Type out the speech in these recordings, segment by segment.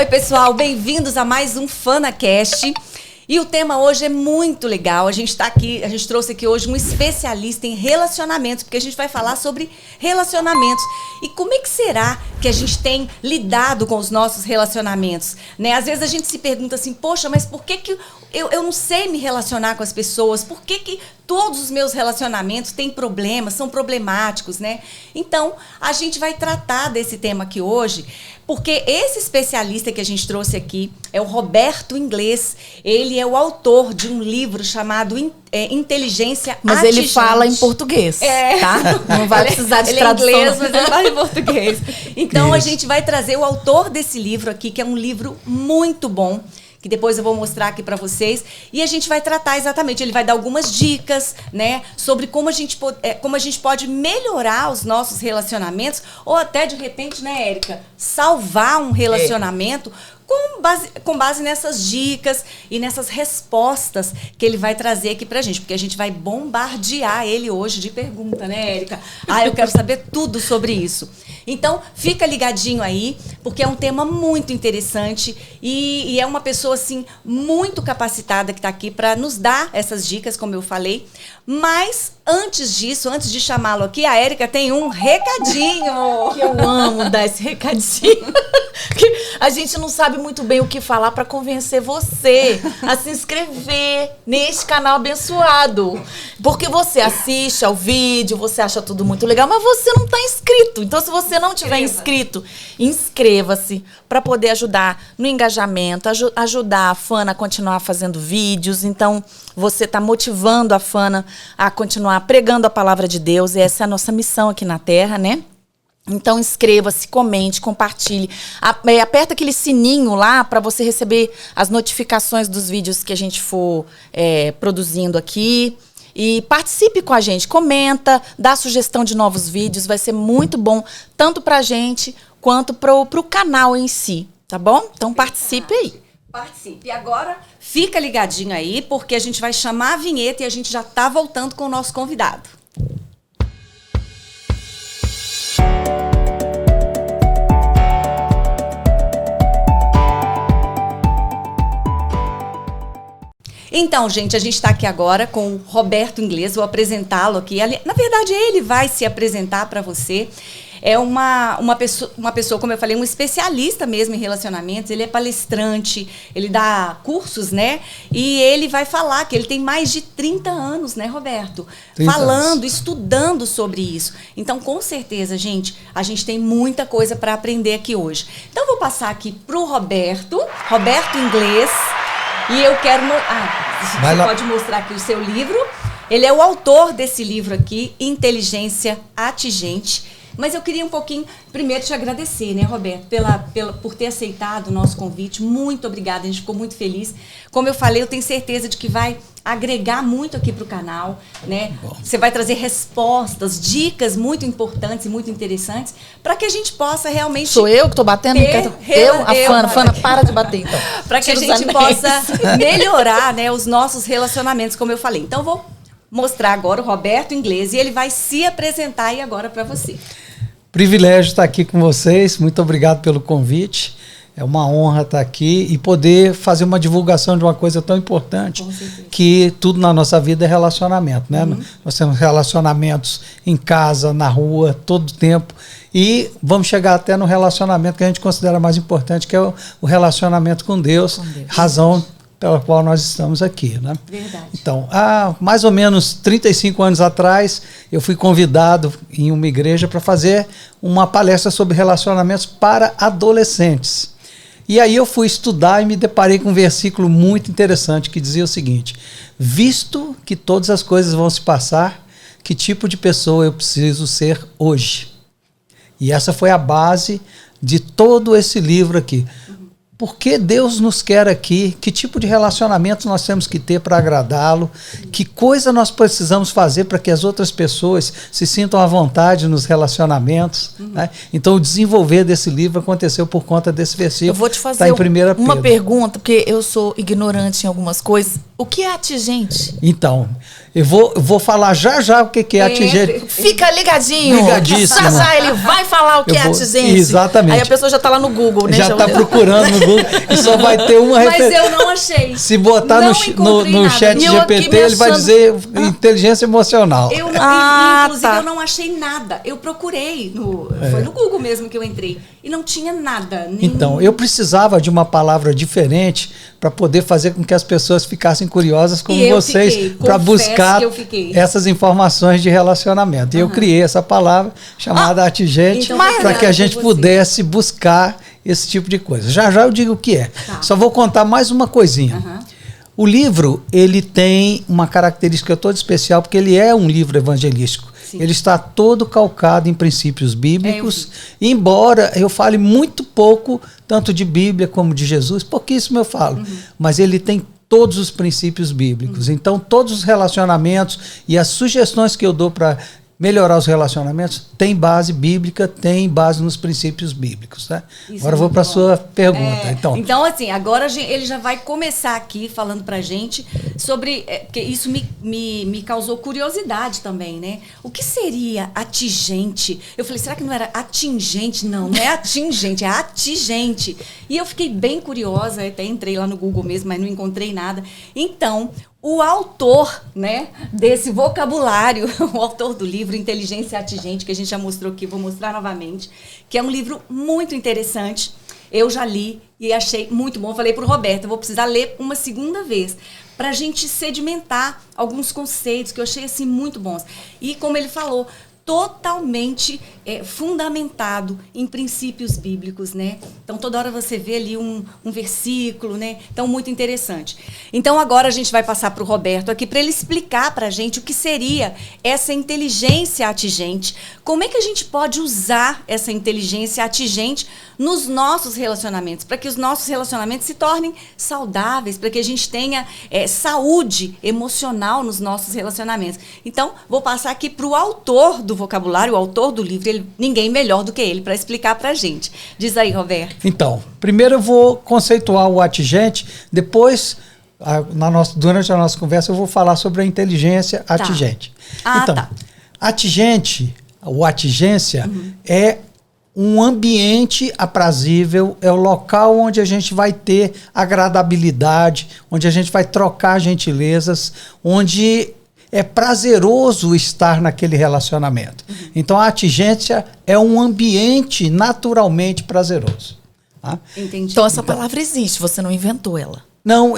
Oi, pessoal, bem-vindos a mais um FanaCast. E o tema hoje é muito legal. A gente trouxe aqui hoje um especialista em relacionamentos, porque a gente vai falar sobre relacionamentos. E como é que será que a gente tem lidado com os nossos relacionamentos? Né? Às vezes a gente se pergunta assim, poxa, mas por que eu não sei me relacionar com as pessoas? Por que todos os meus relacionamentos têm problemas, são problemáticos, né? Então, a gente vai tratar desse tema aqui hoje, porque esse especialista que a gente trouxe aqui é o Roberto Inglês. Ele é o autor de um livro chamado Inteligência Mas Atingente. ele fala em português, tá? Não vai precisar de tradução. Ele é inglês, mas ele fala em português. Então, a gente vai trazer o autor desse livro aqui, que é um livro muito bom, que depois eu vou mostrar aqui para vocês, e a gente vai tratar exatamente, ele vai dar algumas dicas, né, sobre como a gente pode melhorar os nossos relacionamentos, ou até, de repente, né, Érica, salvar um relacionamento com base nessas dicas e nessas respostas que ele vai trazer aqui pra gente, porque a gente vai bombardear ele hoje de pergunta, né, Érica? Eu quero saber tudo sobre isso. Então, fica ligadinho aí, porque é um tema muito interessante e é uma pessoa, assim, muito capacitada que está aqui para nos dar essas dicas, como eu falei. Mas, antes disso, antes de chamá-lo aqui, a Érica tem um recadinho. Que eu amo dar esse recadinho. Que a gente não sabe muito bem o que falar para convencer você a se inscrever neste canal abençoado. Porque você assiste ao vídeo, você acha tudo muito legal, mas você não está inscrito. Então, se você não tiver inscrito, inscreva-se para poder ajudar no engajamento, ajudar a Fana a continuar fazendo vídeos. Então, você está motivando a Fana a continuar pregando a palavra de Deus. E essa é a nossa missão aqui na Terra, né? Então, inscreva-se, comente, compartilhe. Aperta aquele sininho lá para você receber as notificações dos vídeos que a gente for produzindo aqui. E participe com a gente, comenta, dá sugestão de novos vídeos. Vai ser muito bom, tanto para a gente quanto para o canal em si, tá bom? Então, participe aí. Participe. E agora, fica ligadinho aí, porque a gente vai chamar a vinheta e a gente já está voltando com o nosso convidado. Então, gente, a gente está aqui agora com o Roberto Inglês, vou apresentá-lo aqui. Na verdade, ele vai se apresentar para você. É uma pessoa, como eu falei, um especialista mesmo em relacionamentos. Ele é palestrante, ele dá cursos, né? E ele vai falar que ele tem mais de 30 anos, né, Roberto? Falando, estudando sobre isso. Então, com certeza, gente, a gente tem muita coisa para aprender aqui hoje. Então, eu vou passar aqui para o Roberto Inglês. E eu quero... você pode mostrar aqui o seu livro. Ele é o autor desse livro aqui, Inteligência Atingente. Mas eu queria um pouquinho, primeiro, te agradecer, né, Roberto, por ter aceitado o nosso convite. Muito obrigada, a gente ficou muito feliz. Como eu falei, eu tenho certeza de que vai agregar muito aqui para o canal, né? Bom. Você vai trazer respostas, dicas muito importantes e muito interessantes para que a gente possa realmente... Sou eu que estou batendo? Fana, para de bater, então. Para que a gente possa melhorar, né, os nossos relacionamentos, como eu falei. Então, vou mostrar agora o Roberto Inglês e ele vai se apresentar aí agora para você. Privilégio estar aqui com vocês, muito obrigado pelo convite. É uma honra estar aqui e poder fazer uma divulgação de uma coisa tão importante, que tudo na nossa vida é relacionamento, né? Nós temos relacionamentos em casa, na rua, todo tempo, e vamos chegar até no relacionamento que a gente considera mais importante, que é o relacionamento com Deus, razão pela qual nós estamos aqui, né? Verdade. Então, há mais ou menos 35 anos atrás, eu fui convidado em uma igreja para fazer uma palestra sobre relacionamentos para adolescentes. E aí eu fui estudar e me deparei com um versículo muito interessante que dizia o seguinte: visto que todas as coisas vão se passar, que tipo de pessoa eu preciso ser hoje? E essa foi a base de todo esse livro aqui. Por que Deus nos quer aqui? Que tipo de relacionamento nós temos que ter para agradá-lo? Que coisa nós precisamos fazer para que as outras pessoas se sintam à vontade nos relacionamentos? Né? Então, o desenvolver desse livro aconteceu por conta desse versículo. Eu vou te fazer uma pergunta, porque eu sou ignorante em algumas coisas. O que é atingente? Então, Eu vou falar já o que é atingente. Fica ligadinho. Ligadíssimo. Já ele vai falar o que é atingente. Exatamente. Aí a pessoa já tá lá no Google, né? Já está procurando no Google e só vai ter uma referência. Mas eu não achei. Se botar no chat GPT, ele vai dizer inteligência emocional. Inclusive, eu não achei nada. Eu procurei. Foi no Google mesmo que eu entrei. E não tinha nada. Então, eu precisava de uma palavra diferente para poder fazer com que as pessoas ficassem curiosas como vocês, para buscar essas informações de relacionamento. E eu criei essa palavra chamada atingente para que a gente pudesse buscar esse tipo de coisa. Já eu digo o que é. Tá. Só vou contar mais uma coisinha. O livro, ele tem uma característica toda especial, porque ele é um livro evangelístico. Sim. Ele está todo calcado em princípios bíblicos, embora eu fale muito pouco, tanto de Bíblia como de Jesus, pouquíssimo eu falo, mas ele tem todos os princípios bíblicos. Então, todos os relacionamentos e as sugestões que eu dou para melhorar os relacionamentos tem base bíblica, tem base nos princípios bíblicos, tá? Agora eu vou para a sua pergunta. Então, assim, agora ele já vai começar aqui falando pra gente sobre, porque isso me causou curiosidade também, né? O que seria atingente? Eu falei, será que não era atingente? Não é atingente, é atingente. E eu fiquei bem curiosa, até entrei lá no Google mesmo, mas não encontrei nada. Então, o autor, né, desse vocabulário, o autor do livro Inteligência Atingente, que a gente já mostrou aqui, vou mostrar novamente, que é um livro muito interessante. Eu já li e achei muito bom. Falei para o Roberto, eu vou precisar ler uma segunda vez para a gente sedimentar alguns conceitos que eu achei assim muito bons. E como ele falou, totalmente fundamentado em princípios bíblicos, né? Então, toda hora você vê ali um versículo, né? Então, muito interessante. Então, agora a gente vai passar para o Roberto aqui para ele explicar para a gente o que seria essa inteligência atingente, como é que a gente pode usar essa inteligência atingente nos nossos relacionamentos, para que os nossos relacionamentos se tornem saudáveis, para que a gente tenha saúde emocional nos nossos relacionamentos. Então, vou passar aqui para o autor do vocabulário, o autor do livro, ninguém melhor do que ele para explicar para a gente. Diz aí, Roberto. Então, primeiro eu vou conceituar o atingente, depois, durante a nossa conversa, eu vou falar sobre a inteligência atingente. Atingente, ou atingência, é um ambiente aprazível, é o local onde a gente vai ter agradabilidade, onde a gente vai trocar gentilezas, onde é prazeroso estar naquele relacionamento. Então, a atingência é um ambiente naturalmente prazeroso. Tá? Entendi. Então, essa palavra existe, você não inventou ela. Não,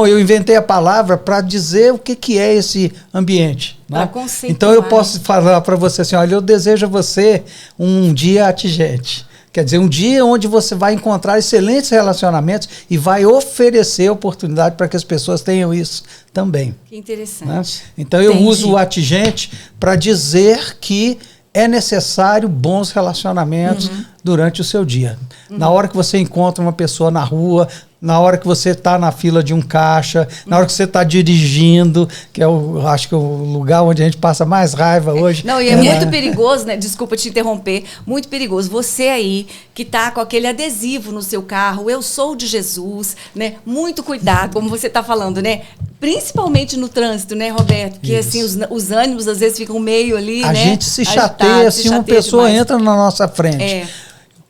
eu inventei a palavra para dizer o que é esse ambiente. Né? Então, eu posso falar para você assim, olha, eu desejo a você um dia atingente. Quer dizer, um dia onde você vai encontrar excelentes relacionamentos e vai oferecer oportunidade para que as pessoas tenham isso também. Que interessante. Né? Então, eu uso o atingente para dizer que é necessário bons relacionamentos durante o seu dia. Na hora que você encontra uma pessoa na rua, na hora que você está na fila de um caixa, na hora que você está dirigindo, que é acho que é o lugar onde a gente passa mais raiva hoje. Não, e é muito perigoso, né? Desculpa te interromper, muito perigoso. Você aí que está com aquele adesivo no seu carro, eu sou de Jesus, né? Muito cuidado, como você está falando, né? Principalmente no trânsito, né, Roberto? Que assim, os ânimos às vezes ficam meio ali, né? A gente se chateia se uma pessoa entra na nossa frente.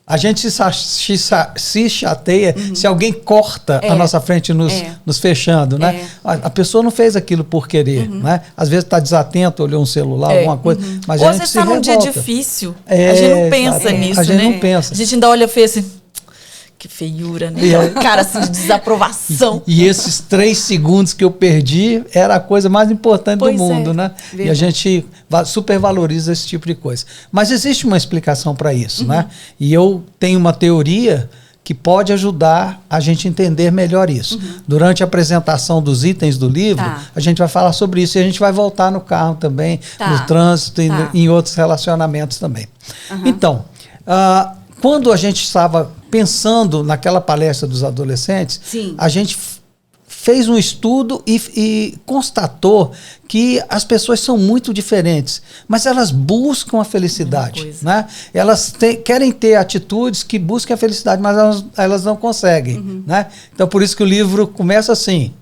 A gente se chateia se alguém corta a nossa frente nos fechando, né? A pessoa não fez aquilo por querer, né? Às vezes está desatento, olhou um celular, alguma coisa, mas ou a gente se revolta. Ou você está num dia difícil, a gente não pensa nisso, a gente não pensa. A gente ainda olha feio assim, que feiura, né? Cara assim de desaprovação. E esses 3 segundos que eu perdi era a coisa mais importante do mundo, né? Verdade. E a gente supervaloriza esse tipo de coisa. Mas existe uma explicação para isso, né? E eu tenho uma teoria que pode ajudar a gente entender melhor isso. Durante a apresentação dos itens do livro, a gente vai falar sobre isso e a gente vai voltar no carro também, no trânsito e em outros relacionamentos também. Então, quando a gente estava pensando naquela palestra dos adolescentes, a gente fez um estudo e constatou que as pessoas são muito diferentes, mas elas buscam a felicidade, né? Elas querem ter atitudes que busquem a felicidade, mas elas não conseguem, né? Então, por isso que o livro começa assim: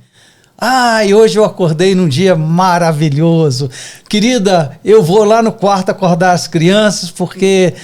E hoje eu acordei num dia maravilhoso. Querida, eu vou lá no quarto acordar as crianças, porque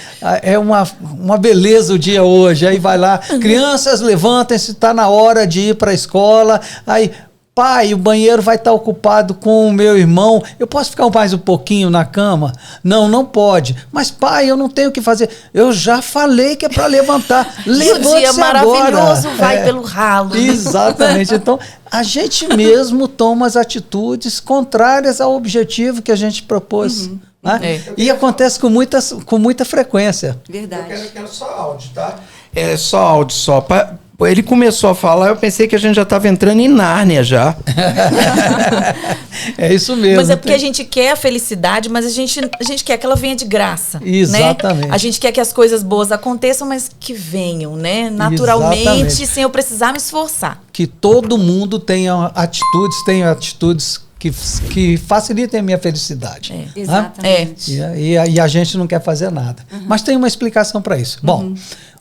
é uma beleza o dia hoje. Aí vai lá, crianças, levantem-se, está na hora de ir para a escola. Aí, pai, o banheiro vai estar ocupado com o meu irmão. Eu posso ficar mais um pouquinho na cama? Não, não pode. Mas, pai, eu não tenho o que fazer. Eu já falei que é para levantar. Levante-se o dia maravilhoso agora. vai pelo ralo. Exatamente. Então, a gente mesmo toma as atitudes contrárias ao objetivo que a gente propôs. Né? E acontece com muita frequência. Verdade. Eu quero só áudio, tá? É só áudio, só. Ele começou a falar, eu pensei que a gente já estava entrando em Nárnia já. É isso mesmo. Mas é porque a gente quer a felicidade, mas a gente quer que ela venha de graça. Exatamente. Né? A gente quer que as coisas boas aconteçam, mas que venham, né? Naturalmente, exatamente. Sem eu precisar me esforçar. Que todo mundo tenha atitudes que facilitem a minha felicidade. Exatamente. E a gente não quer fazer nada. Mas tem uma explicação para isso. Bom,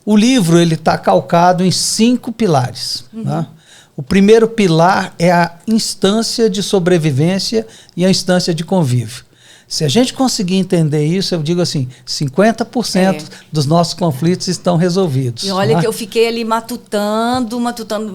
o livro está calcado em 5 pilares. Né? O primeiro pilar é a instância de sobrevivência e a instância de convívio. Se a gente conseguir entender isso, eu digo assim, 50% dos nossos conflitos estão resolvidos. E olha que eu fiquei ali matutando,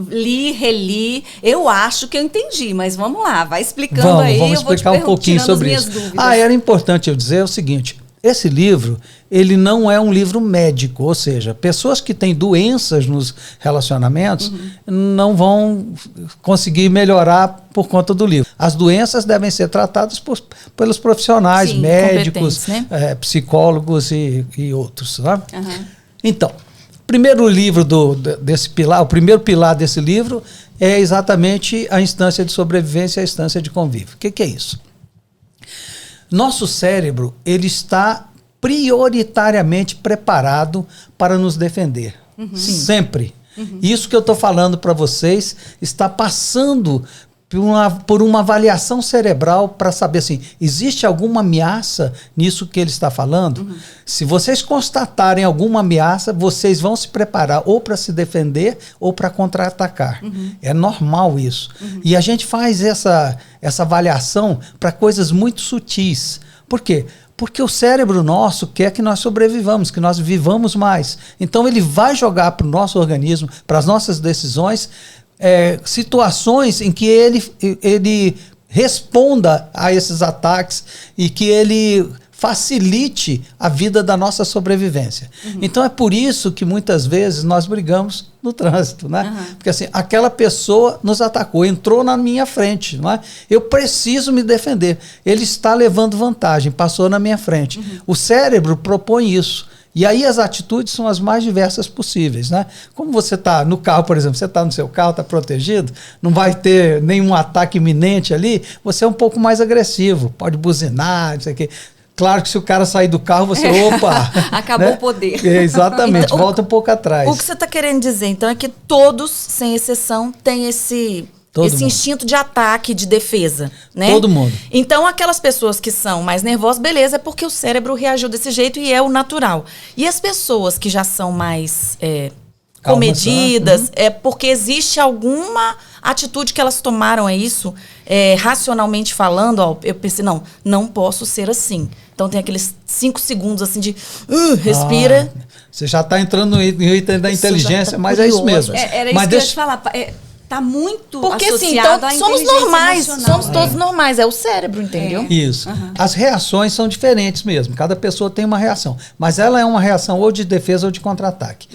li, reli. Eu acho que eu entendi, mas vamos lá, vai explicando aí. Vamos explicar um pouquinho sobre isso. Era importante eu dizer o seguinte, esse livro, ele não é um livro médico, ou seja, pessoas que têm doenças nos relacionamentos não vão conseguir melhorar por conta do livro. As doenças devem ser tratadas pelos profissionais, médicos, né? Psicólogos e outros. Né? Então, primeiro livro desse pilar, o primeiro pilar desse livro é exatamente a instância de sobrevivência e a instância de convívio. O que é isso? Nosso cérebro, ele está prioritariamente preparado para nos defender. Sempre. Isso que eu estou falando para vocês está passando por uma avaliação cerebral para saber assim, existe alguma ameaça nisso que ele está falando? Se vocês constatarem alguma ameaça, vocês vão se preparar ou para se defender ou para contra-atacar. É normal isso. E a gente faz essa avaliação para coisas muito sutis. Por quê? Porque o cérebro nosso quer que nós sobrevivamos, que nós vivamos mais. Então ele vai jogar para o nosso organismo, para as nossas decisões, situações em que ele responda a esses ataques e que ele facilite a vida da nossa sobrevivência. Então é por isso que muitas vezes nós brigamos no trânsito, né? Porque assim, aquela pessoa nos atacou, entrou na minha frente, não é? Eu preciso me defender. Ele está levando vantagem, passou na minha frente. O cérebro propõe isso. E aí as atitudes são as mais diversas possíveis, né? Como você está no carro, por exemplo, você está no seu carro, está protegido, não vai ter nenhum ataque iminente ali, você é um pouco mais agressivo, pode buzinar, não sei o quê. Claro que se o cara sair do carro, você, opa! Acabou, né? O poder. Exatamente, então, volta um pouco atrás. O que você está querendo dizer, então, é que todos, sem exceção, têm esse instinto de ataque, de defesa, né? Todo mundo. Então, aquelas pessoas que são mais nervosas, beleza, é porque o cérebro reagiu desse jeito e é o natural. E as pessoas que já são mais comedidas, é porque existe alguma atitude que elas tomaram, é isso? Racionalmente falando, ó, eu pensei, não posso ser assim. Então tem aqueles 5 segundos assim de respira. Você já está entrando no item da inteligência, mas é isso mesmo. Era isso mas que eu ia te falar. Tá muito porque associado assim, então, somos normais, emocional. somos todos normais, é o cérebro, entendeu? Isso. As reações são diferentes mesmo, cada pessoa tem uma reação, mas ela é uma reação ou de defesa ou de contra-ataque.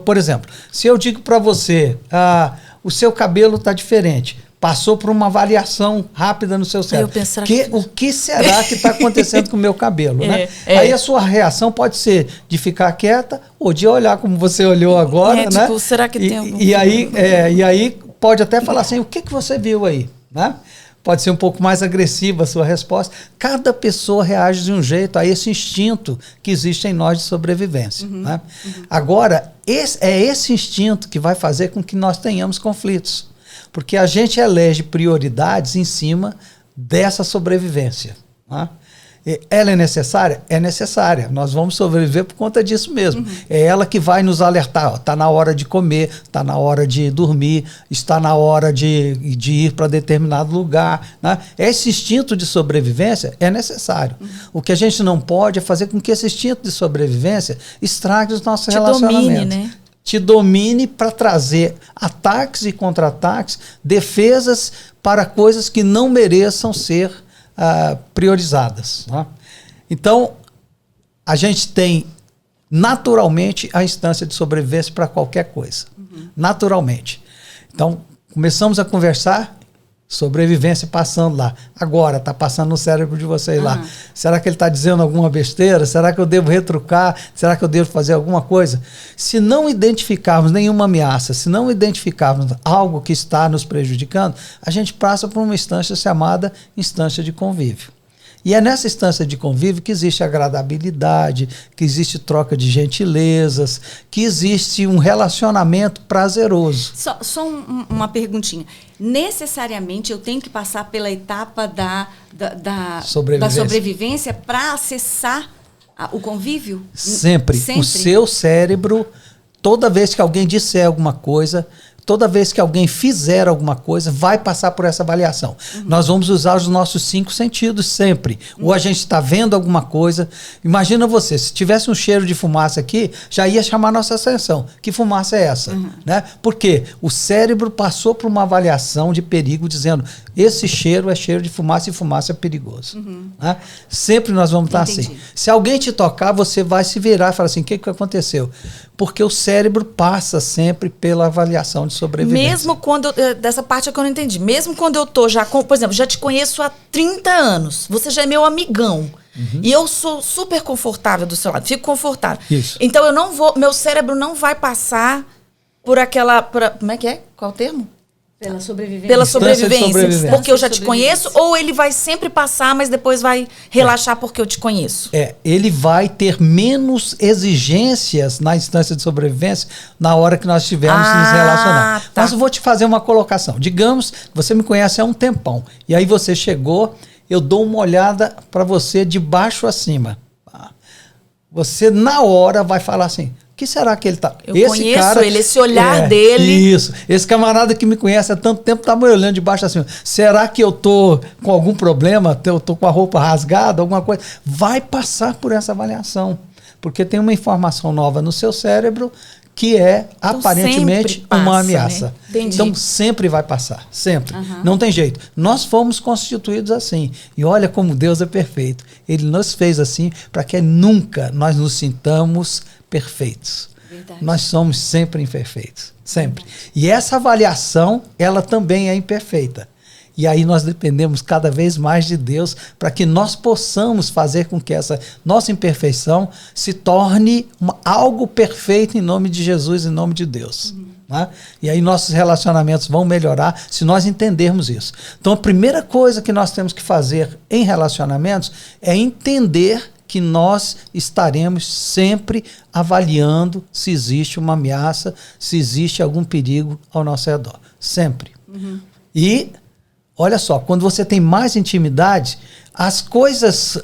Por exemplo, se eu digo para você, o seu cabelo está diferente, passou por uma avaliação rápida no seu cérebro. O que será que está acontecendo com o meu cabelo? Né? Aí a sua reação pode ser de ficar quieta ou de olhar como você olhou agora. Né? Tipo, será que tem algum... E aí pode até falar assim, o que você viu aí? Né? Pode ser um pouco mais agressiva a sua resposta. Cada pessoa reage de um jeito a esse instinto que existe em nós de sobrevivência. Né? Agora, esse instinto que vai fazer com que nós tenhamos conflitos. Porque a gente elege prioridades em cima dessa sobrevivência. Né? Ela é necessária? É necessária. Nós vamos sobreviver por conta disso mesmo. É ela que vai nos alertar. Está na hora de comer, está na hora de dormir, está na hora de ir para determinado lugar. Né? Esse instinto de sobrevivência é necessário. O que a gente não pode é fazer com que esse instinto de sobrevivência estrague os nossos relacionamentos. Domine, né? Te domine para trazer ataques e contra-ataques, defesas para coisas que não mereçam ser priorizadas. Né? Então, a gente tem naturalmente a instância de sobrevivência para qualquer coisa. Naturalmente. Então, começamos a conversar, sobrevivência passando lá. Agora, está passando no cérebro de vocês lá. Será que ele está dizendo alguma besteira? Será que eu devo retrucar? Será que eu devo fazer alguma coisa? Se não identificarmos nenhuma ameaça, se não identificarmos algo que está nos prejudicando, a gente passa por uma instância chamada instância de convívio. E é nessa instância de convívio que existe agradabilidade, que existe troca de gentilezas, que existe um relacionamento prazeroso. Só uma perguntinha. Necessariamente eu tenho que passar pela etapa da sobrevivência para acessar o convívio? Sempre. O seu cérebro, toda vez que alguém disser alguma coisa, toda vez que alguém fizer alguma coisa, vai passar por essa avaliação. Nós vamos usar os nossos 5 sentidos sempre. Ou a gente está vendo alguma coisa. Imagina você, se tivesse um cheiro de fumaça aqui, já ia chamar nossa atenção. Que fumaça é essa? Né? Porque o cérebro passou por uma avaliação de perigo, dizendo, esse cheiro é cheiro de fumaça e fumaça é perigoso. Né? Sempre nós vamos estar assim. Se alguém te tocar, você vai se virar e falar assim, o que aconteceu? Porque o cérebro passa sempre pela avaliação de sobrevivência. Mesmo quando... dessa parte é que eu não entendi. Mesmo quando eu tô já... por exemplo, já te conheço há 30 anos. Você já é meu amigão. E eu sou super confortável do seu lado. Fico confortável. Isso. Então eu não vou... Meu cérebro não vai passar por aquela... como é que é? Qual o termo? Pela sobrevivência. Pela sobrevivência. sobrevivência. Porque eu já te conheço, ou ele vai sempre passar, mas depois vai relaxar porque eu te conheço? Ele vai ter menos exigências na instância de sobrevivência na hora que nós estivermos nos relacionando. Tá. Mas eu vou te fazer uma colocação. Digamos que você me conhece há um tempão. E aí você chegou, eu dou uma olhada para você de baixo a cima. Você, na hora, vai falar assim... O que será que ele tá? Eu conheço ele, esse olhar dele. Isso. Esse camarada que me conhece há tanto tempo tá me olhando de baixo assim. Será que eu tô com algum problema? Eu tô com a roupa rasgada, alguma coisa? Vai passar por essa avaliação. Porque tem uma informação nova no seu cérebro que é então, aparentemente uma ameaça. Né? Então sempre vai passar, sempre. Não tem jeito. Nós fomos constituídos assim. E olha como Deus é perfeito. Ele nos fez assim para que nunca nós nos sintamos perfeitos. Verdade. Nós somos sempre imperfeitos, sempre. E essa avaliação, ela também é imperfeita. E aí nós dependemos cada vez mais de Deus para que nós possamos fazer com que essa nossa imperfeição se torne algo perfeito em nome de Jesus, em nome de Deus. Né? E aí nossos relacionamentos vão melhorar se nós entendermos isso. Então a primeira coisa que nós temos que fazer em relacionamentos é entender que nós estaremos sempre avaliando se existe uma ameaça, se existe algum perigo ao nosso redor. Sempre. E, olha só, quando você tem mais intimidade, as coisas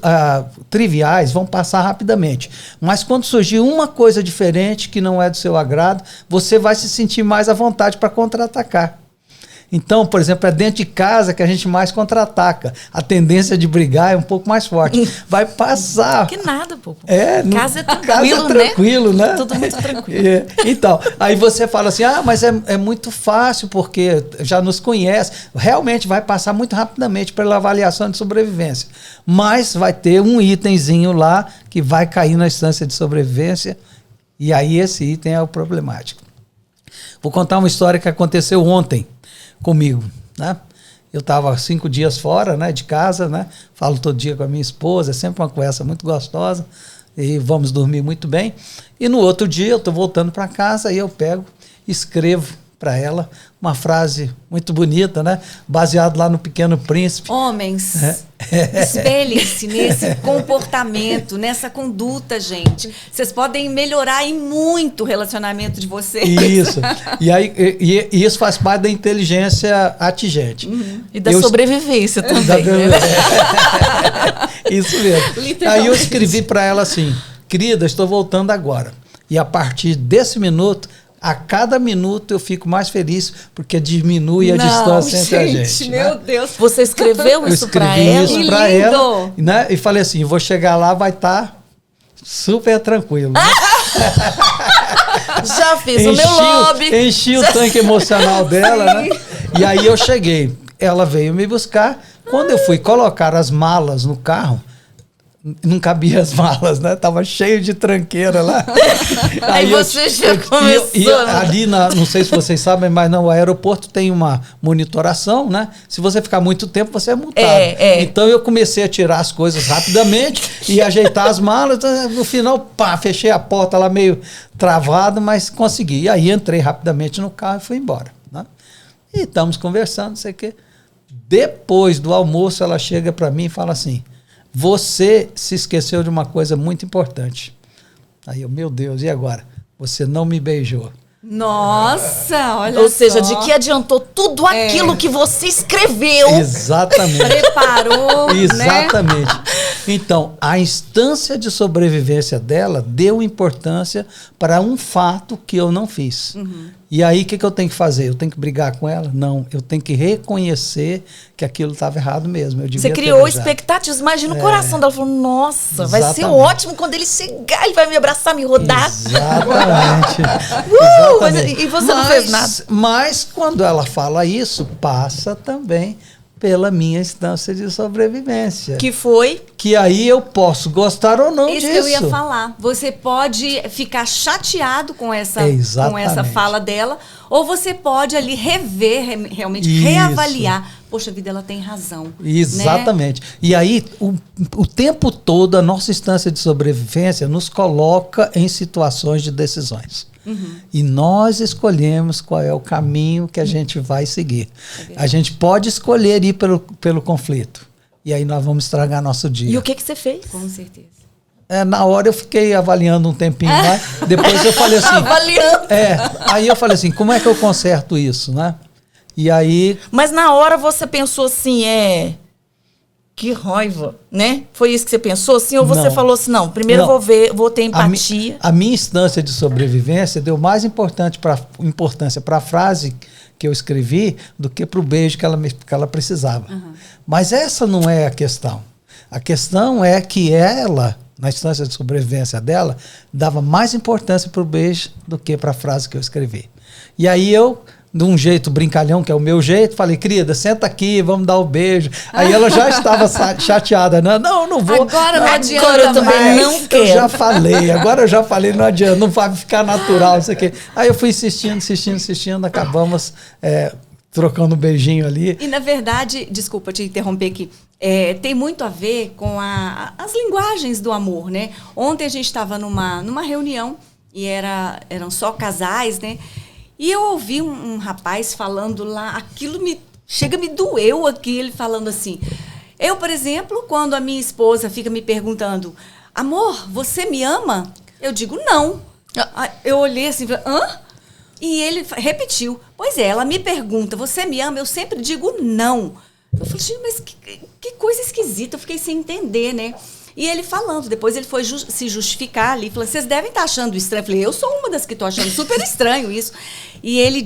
triviais vão passar rapidamente. Mas quando surgir uma coisa diferente que não é do seu agrado, você vai se sentir mais à vontade para contra-atacar. Então, por exemplo, é dentro de casa que a gente mais contra-ataca. A tendência de brigar é um pouco mais forte. Vai passar. Que nada, pô. Casa é tranquilo, né? Tudo muito tranquilo. Então, aí você fala assim, mas é muito fácil porque já nos conhece. Realmente vai passar muito rapidamente pela avaliação de sobrevivência. Mas vai ter um itemzinho lá que vai cair na instância de sobrevivência e aí esse item é o problemático. Vou contar uma história que aconteceu ontem comigo, né? Eu estava 5 dias fora, né, de casa, né? Falo todo dia com a minha esposa, é sempre uma conversa muito gostosa e vamos dormir muito bem. E no outro dia eu estou voltando para casa e eu pego, escrevo para ela uma frase muito bonita, né? Baseado lá no Pequeno Príncipe. Homens, espelhem-se nesse comportamento, nessa conduta, gente. Vocês podem melhorar em muito o relacionamento de vocês. Isso. E aí, e isso faz parte da inteligência atingente. E da sobrevivência também. Isso mesmo. Aí eu escrevi para ela assim: querida, estou voltando agora. E a partir desse minuto, a cada minuto eu fico mais feliz, porque diminui a distância entre a gente. Meu né? Deus. Você escreveu isso para ela? Isso para ela, né? E falei assim: vou chegar lá, vai estar super tranquilo. Né? Já fiz o meu lobby. Enchi o tanque emocional dela, né? E aí eu cheguei. Ela veio me buscar. Quando eu fui colocar as malas no carro, não cabia as malas, né? Tava cheio de tranqueira lá. Aí você já começou. E ali, não sei se vocês sabem, mas no aeroporto tem uma monitoração, né? Se você ficar muito tempo, você é multado. Então eu comecei a tirar as coisas rapidamente e ajeitar as malas. No final, pá, fechei a porta lá meio travado, mas consegui. E aí entrei rapidamente no carro e fui embora, né? E estamos conversando, não sei o quê. Depois do almoço, ela chega para mim e fala assim: você se esqueceu de uma coisa muito importante. Aí eu, meu Deus, e agora? Você não me beijou. Nossa, olha só. Ou seja, de que adiantou tudo aquilo que você escreveu. Exatamente. Preparou, Exatamente. Né? Então, a instância de sobrevivência dela deu importância para um fato que eu não fiz. E aí, o que eu tenho que fazer? Eu tenho que brigar com ela? Não. Eu tenho que reconhecer que aquilo estava errado mesmo. Você criou expectativas. Imagina o coração dela. Falou, nossa, vai ser ótimo quando ele chegar. Ele vai me abraçar, me rodar. Exatamente. E você não fez nada. Mas, quando ela fala isso, passa também pela minha instância de sobrevivência. Que foi? Que aí eu posso gostar ou não disso. Isso que eu ia falar. Você pode ficar chateado com essa fala dela, ou você pode ali rever, realmente reavaliar. Poxa vida, ela tem razão. Exatamente. Né? E aí, o tempo todo, a nossa instância de sobrevivência nos coloca em situações de decisões. E nós escolhemos qual é o caminho que a gente vai seguir. A gente pode escolher ir pelo conflito. E aí nós vamos estragar nosso dia. E o que você fez? Com certeza. Na hora eu fiquei avaliando um tempinho lá. Depois eu falei assim... Avaliando. Aí eu falei assim, como é que eu conserto isso, né? E aí... Mas na hora você pensou assim, que raiva, né? Foi isso que você pensou assim? Ou você falou assim, não, primeiro eu vou ter empatia? A minha instância de sobrevivência deu mais importância para a frase que eu escrevi do que para o beijo que ela precisava. Mas essa não é a questão. A questão é que ela, na instância de sobrevivência dela, dava mais importância para o beijo do que para a frase que eu escrevi. E aí eu... de um jeito brincalhão, que é o meu jeito, falei, querida, senta aqui, vamos dar o beijo. Aí ela já estava chateada, né? Não vou. Agora não adianta. Agora eu também não quero. Eu já falei, não adianta, não vai ficar natural, isso aqui. Aí eu fui insistindo, acabamos trocando um beijinho ali. E na verdade, desculpa te interromper aqui, tem muito a ver com as linguagens do amor, né? Ontem a gente estava numa reunião e eram só casais, né? E eu ouvi um rapaz falando lá, aquilo me doeu aqui, ele falando assim, eu, por exemplo, quando a minha esposa fica me perguntando, amor, você me ama? Eu digo, não. Eu olhei assim, hã? E ele repetiu, pois é, ela me pergunta, você me ama? Eu sempre digo não. Eu falei, gente, mas que coisa esquisita, eu fiquei sem entender, né? E ele falando, depois ele foi se justificar ali, falou, vocês devem estar achando estranho. Eu falei, eu sou uma das que estou achando super estranho isso. E ele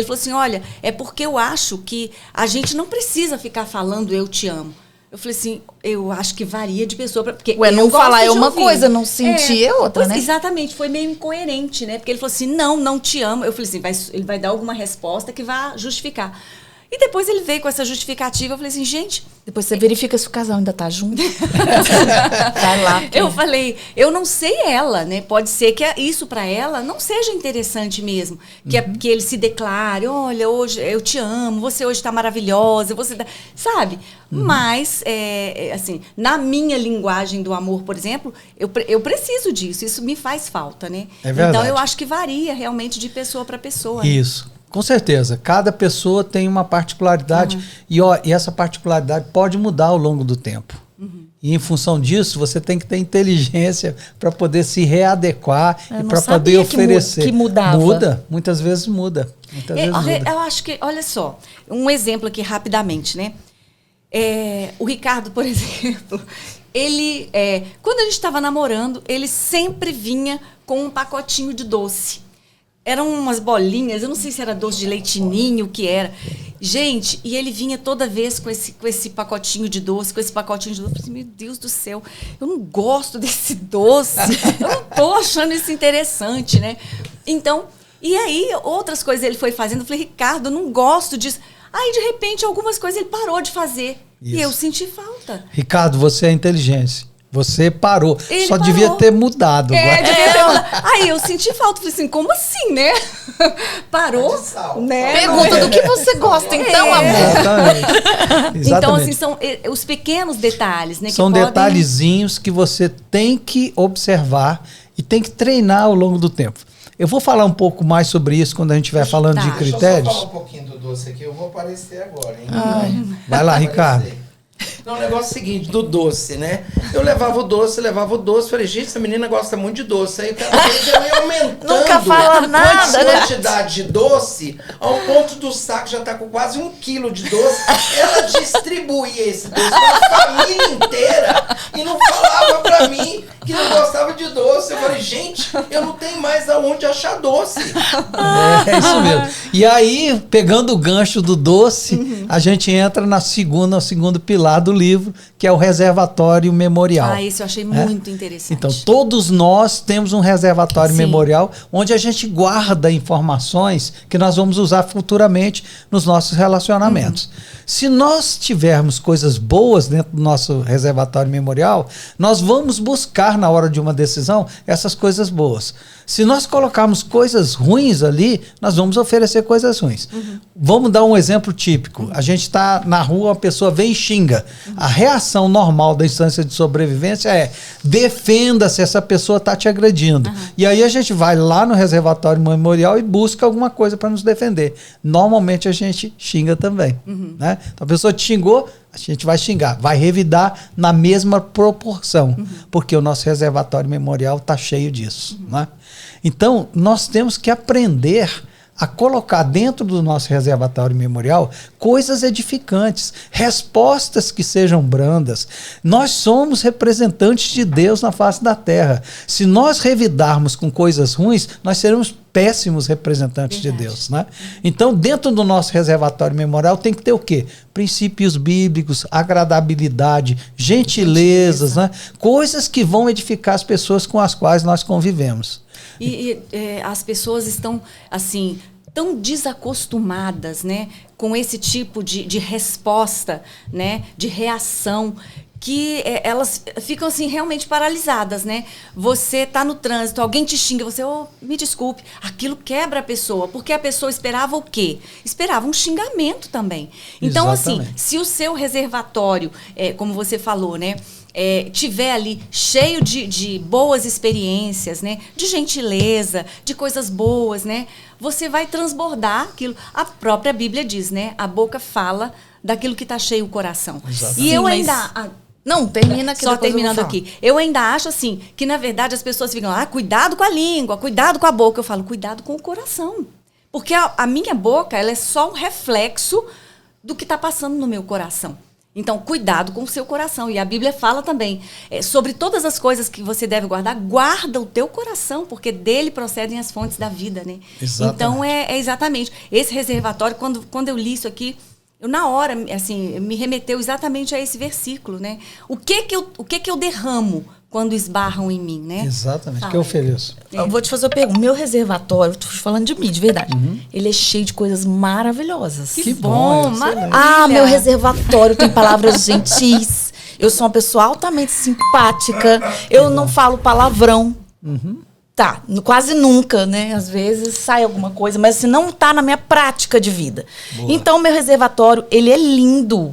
falou assim, olha, é porque eu acho que a gente não precisa ficar falando eu te amo. Eu falei assim, eu acho que varia de pessoa para... não falar é uma coisa, não sentir é outra, né? Exatamente, foi meio incoerente, né? Porque ele falou assim, não te amo. Eu falei assim, ele vai dar alguma resposta que vá justificar. E depois ele veio com essa justificativa, eu falei assim, gente... Depois você verifica se o casal ainda tá junto. Vai lá. Eu falei, eu não sei ela, né? Pode ser que isso para ela não seja interessante mesmo. Que ele se declare, olha, hoje eu te amo, você hoje tá maravilhosa, sabe? Mas, assim, na minha linguagem do amor, por exemplo, eu preciso disso, isso me faz falta, né? É verdade. Então eu acho que varia realmente de pessoa para pessoa. Isso. Com certeza. Cada pessoa tem uma particularidade e essa particularidade pode mudar ao longo do tempo. E em função disso, você tem que ter inteligência para poder se readequar e para poder oferecer. Que mudava. Muda, muitas vezes muda. Eu acho que, olha só, um exemplo aqui rapidamente, né? O Ricardo, por exemplo, ele, quando a gente estava namorando, ele sempre vinha com um pacotinho de doce. Eram umas bolinhas, eu não sei se era doce de leite ninho, o que era. Gente, e ele vinha toda vez com esse pacotinho de doce, Eu falei, meu Deus do céu, eu não gosto desse doce, eu não tô achando isso interessante, né? Então, e aí, outras coisas ele foi fazendo, eu falei, Ricardo, eu não gosto disso. Aí, de repente, algumas coisas ele parou de fazer. Isso. E eu senti falta. Ricardo, você é inteligência. Você parou. Ele Só parou. devia ter mudado. Devia ter mudado. Aí eu senti falta. Falei assim, como assim, né? Parou, né? Pergunta do que você gosta, então, amor. Exatamente. Então, assim, são os pequenos detalhes, né? São que detalhezinhos que você tem que observar e tem que treinar ao longo do tempo. Eu vou falar um pouco mais sobre isso quando a gente estiver falando de critérios. Deixa eu só falar um pouquinho do doce aqui. Eu vou aparecer agora, hein? Vai lá, Ricardo. Não, o negócio é o seguinte, do doce, né? Eu levava o doce, falei, gente, essa menina gosta muito de doce. Aí cada vez eu ia aumentando Nunca fala nada, a né? quantidade de doce, ao ponto do saco já tá com quase 1 quilo de doce. Ela distribuía esse doce pra família inteira e não falava pra mim que não gostava de doce. Eu falei, gente, eu não tenho mais aonde achar doce. É isso mesmo. E aí, pegando o gancho do doce, a gente entra no segundo pilar do livro, que é o reservatório memorial. Isso eu achei muito interessante. Então, todos nós temos um reservatório memorial onde a gente guarda informações que nós vamos usar futuramente nos nossos relacionamentos. Se nós tivermos coisas boas dentro do nosso reservatório memorial, nós vamos buscar, na hora de uma decisão, essas coisas boas. Se nós colocarmos coisas ruins ali, nós vamos oferecer coisas ruins. Vamos dar um exemplo típico. A gente está na rua, uma pessoa vem e xinga. A reação normal da instância de sobrevivência é defenda se essa pessoa está te agredindo. E aí a gente vai lá no reservatório memorial e busca alguma coisa para nos defender. Normalmente a gente xinga também. Né? Então a pessoa te xingou, a gente vai xingar, vai revidar na mesma proporção, porque o nosso reservatório memorial está cheio disso. Né? Então, nós temos que aprender a colocar dentro do nosso reservatório memorial coisas edificantes, respostas que sejam brandas. Nós somos representantes de Deus na face da terra. Se nós revidarmos com coisas ruins, nós seremos péssimos representantes de Deus, né? Então, dentro do nosso reservatório memorial tem que ter o quê? Princípios bíblicos, agradabilidade, gentilezas, né? Coisas que vão edificar as pessoas com as quais nós convivemos. E as pessoas estão, assim, tão desacostumadas, né, com esse tipo de resposta, né, de reação, que elas ficam, assim, realmente paralisadas, né? Você está no trânsito, alguém te xinga, você, me desculpe, aquilo quebra a pessoa, porque a pessoa esperava o quê? Esperava um xingamento também. Então, Exatamente. assim, se o seu reservatório, como você falou, né, tiver ali cheio de boas experiências, né, de gentileza, de coisas boas, né, você vai transbordar aquilo. A própria Bíblia diz, né, a boca fala daquilo que está cheio o coração. Exatamente. E eu Sim, ainda... Não, termina aqui. Só terminando aqui. Eu ainda acho assim, que na verdade as pessoas ficam, cuidado com a língua, cuidado com a boca. Eu falo, cuidado com o coração. Porque a minha boca, ela é só um reflexo do que está passando no meu coração. Então, cuidado com o seu coração. E a Bíblia fala também sobre todas as coisas que você deve guardar. Guarda o teu coração, porque dele procedem as fontes da vida, né? Exatamente. Então, exatamente. Esse reservatório, quando eu li isso aqui, eu, na hora, assim, me remeteu exatamente a esse versículo, né? O que que eu derramo quando esbarram em mim, né? Exatamente, Fala. que eu ofereço. Eu vou te fazer uma pergunta. Meu reservatório, tô falando de mim, de verdade. Ele é cheio de coisas maravilhosas. Que bom, maravilha. Meu reservatório tem palavras gentis. Eu sou uma pessoa altamente simpática. Eu não falo palavrão. Tá, quase nunca, né? Às vezes sai alguma coisa, mas assim, não tá na minha prática de vida. Boa. Então, meu reservatório, ele é lindo.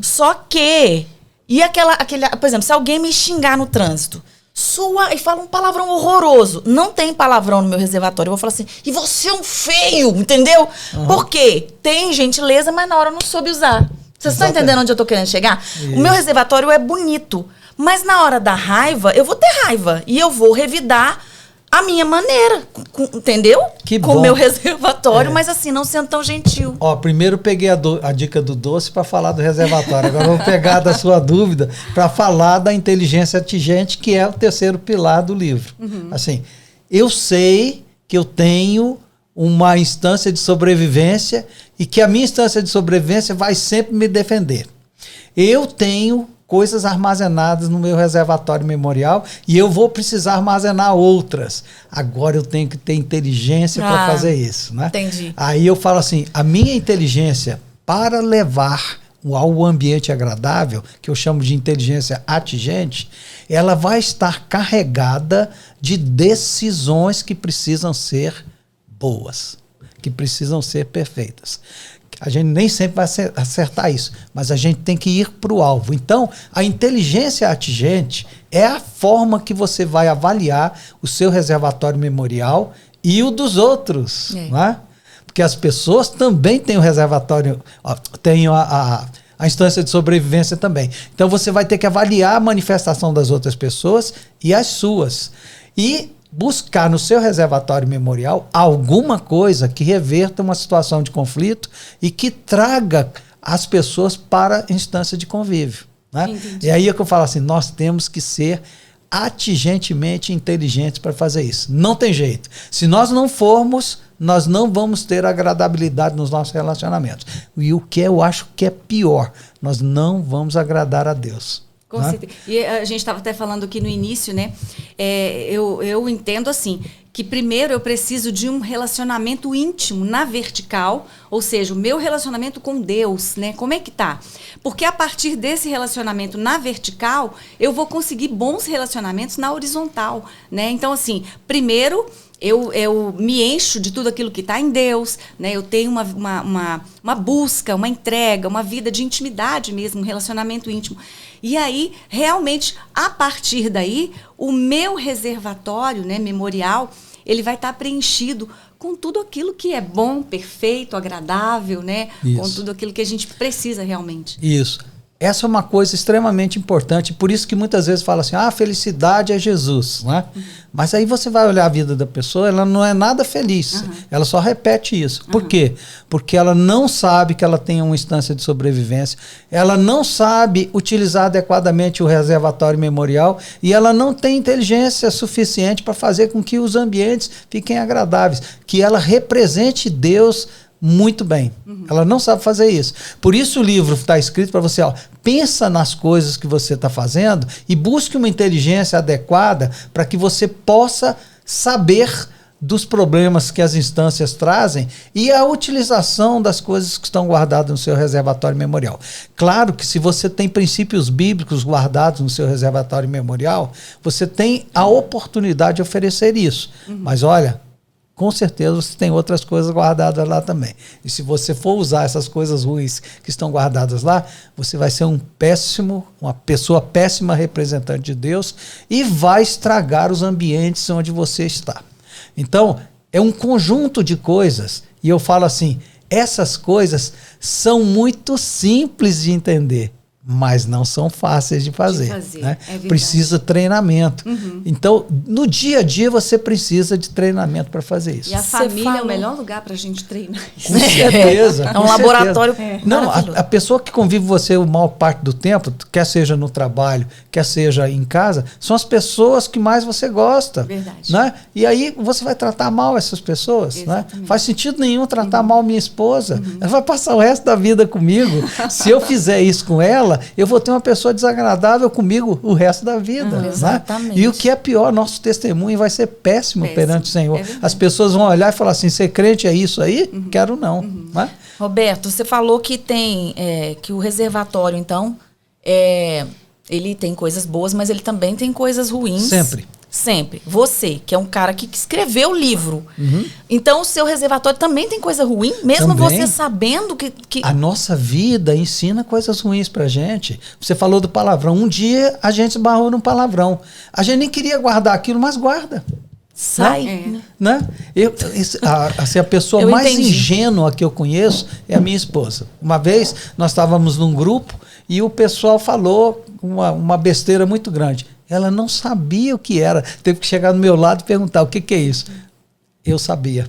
Só que... E aquele, por exemplo, se alguém me xingar no trânsito, e fala um palavrão horroroso. Não tem palavrão no meu reservatório. Eu vou falar assim, e você é um feio, entendeu? Por quê? Tem gentileza, mas na hora eu não soube usar. Vocês estão entendendo onde eu tô querendo chegar? Isso. O meu reservatório é bonito, mas na hora da raiva, eu vou ter raiva. E eu vou revidar a minha maneira, entendeu? Que com bom. O meu reservatório, mas assim, não sendo tão gentil. Ó, primeiro eu peguei a dica do doce para falar do reservatório. Agora eu vou pegar da sua dúvida para falar da inteligência atingente, que é o terceiro pilar do livro. Assim, eu sei que eu tenho uma instância de sobrevivência e que a minha instância de sobrevivência vai sempre me defender. Eu tenho coisas armazenadas no meu reservatório memorial e eu vou precisar armazenar outras. Agora eu tenho que ter inteligência para fazer isso, né? Entendi. Aí eu falo assim, a minha inteligência para levar ao ambiente agradável, que eu chamo de inteligência atingente, ela vai estar carregada de decisões que precisam ser boas, que precisam ser perfeitas. A gente nem sempre vai acertar isso, mas a gente tem que ir para o alvo. Então, a inteligência atingente é a forma que você vai avaliar o seu reservatório memorial e o dos outros, né? Porque as pessoas também têm o reservatório, têm a instância de sobrevivência também. Então, você vai ter que avaliar a manifestação das outras pessoas e as suas. E buscar no seu reservatório memorial alguma coisa que reverta uma situação de conflito e que traga as pessoas para a instância de convívio, né? E aí é que eu falo assim, nós temos que ser atingentemente inteligentes para fazer isso. Não tem jeito. Se nós não formos, nós não vamos ter agradabilidade nos nossos relacionamentos. E o que eu acho que é pior, nós não vamos agradar a Deus. Com certeza. E a gente estava até falando aqui no início, né? Eu entendo assim, que primeiro eu preciso de um relacionamento íntimo na vertical, ou seja, o meu relacionamento com Deus, né? Como é que tá? Porque a partir desse relacionamento na vertical, eu vou conseguir bons relacionamentos na horizontal, né? Então, assim, primeiro eu me encho de tudo aquilo que está em Deus, né? Eu tenho uma busca, uma entrega, uma vida de intimidade mesmo, um relacionamento íntimo. E aí, realmente, a partir daí, o meu reservatório, né, memorial, ele vai estar preenchido com tudo aquilo que é bom, perfeito, agradável, né? Isso. Com tudo aquilo que a gente precisa realmente. Isso. Essa é uma coisa extremamente importante, por isso que muitas vezes fala assim, a felicidade é Jesus, né? Mas aí você vai olhar a vida da pessoa, ela não é nada feliz, ela só repete isso. Por quê? Porque ela não sabe que ela tem uma instância de sobrevivência, ela não sabe utilizar adequadamente o reservatório memorial e ela não tem inteligência suficiente para fazer com que os ambientes fiquem agradáveis, que ela represente Deus muito bem. Ela não sabe fazer isso. Por isso o livro está escrito para você, pensa nas coisas que você está fazendo e busque uma inteligência adequada para que você possa saber dos problemas que as instâncias trazem e a utilização das coisas que estão guardadas no seu reservatório memorial. Claro que se você tem princípios bíblicos guardados no seu reservatório memorial, você tem a oportunidade de oferecer isso. Mas olha, com certeza você tem outras coisas guardadas lá também. E se você for usar essas coisas ruins que estão guardadas lá, você vai ser uma pessoa péssima representante de Deus e vai estragar os ambientes onde você está. Então, é um conjunto de coisas. E eu falo assim, essas coisas são muito simples de entender, mas não são fáceis de fazer. Né? Precisa treinamento. Então, no dia a dia, você precisa de treinamento para fazer isso. E a família é o melhor lugar para a gente treinar. Com certeza. É um laboratório. Não, a pessoa que convive com você a maior parte do tempo, quer seja no trabalho, quer seja em casa, são as pessoas que mais você gosta. Verdade. Né? E aí você vai tratar mal essas pessoas. Né? Faz sentido nenhum tratar mal minha esposa. Ela vai passar o resto da vida comigo. Se eu fizer isso com ela, eu vou ter uma pessoa desagradável comigo o resto da vida. Exatamente. E o que é pior, nosso testemunho vai ser péssimo perante o Senhor. As pessoas vão olhar e falar assim, ser crente é isso aí? Quero não. Né? Roberto, você falou que tem que o reservatório, então, ele tem coisas boas, mas ele também tem coisas ruins. Sempre. Sempre. Você, que é um cara que escreveu o livro. Então, o seu reservatório também tem coisa ruim? Mesmo Também. você sabendo que... A nossa vida ensina coisas ruins pra gente. Você falou do palavrão. Um dia a gente esbarrou num palavrão. A gente nem queria guardar aquilo, mas guarda. Sai. Né? A pessoa Eu mais entendi. ingênua que eu conheço é a minha esposa. Uma vez nós estávamos num grupo e o pessoal falou uma besteira muito grande. Ela não sabia o que era. Teve que chegar do meu lado e perguntar o que é isso. Eu sabia.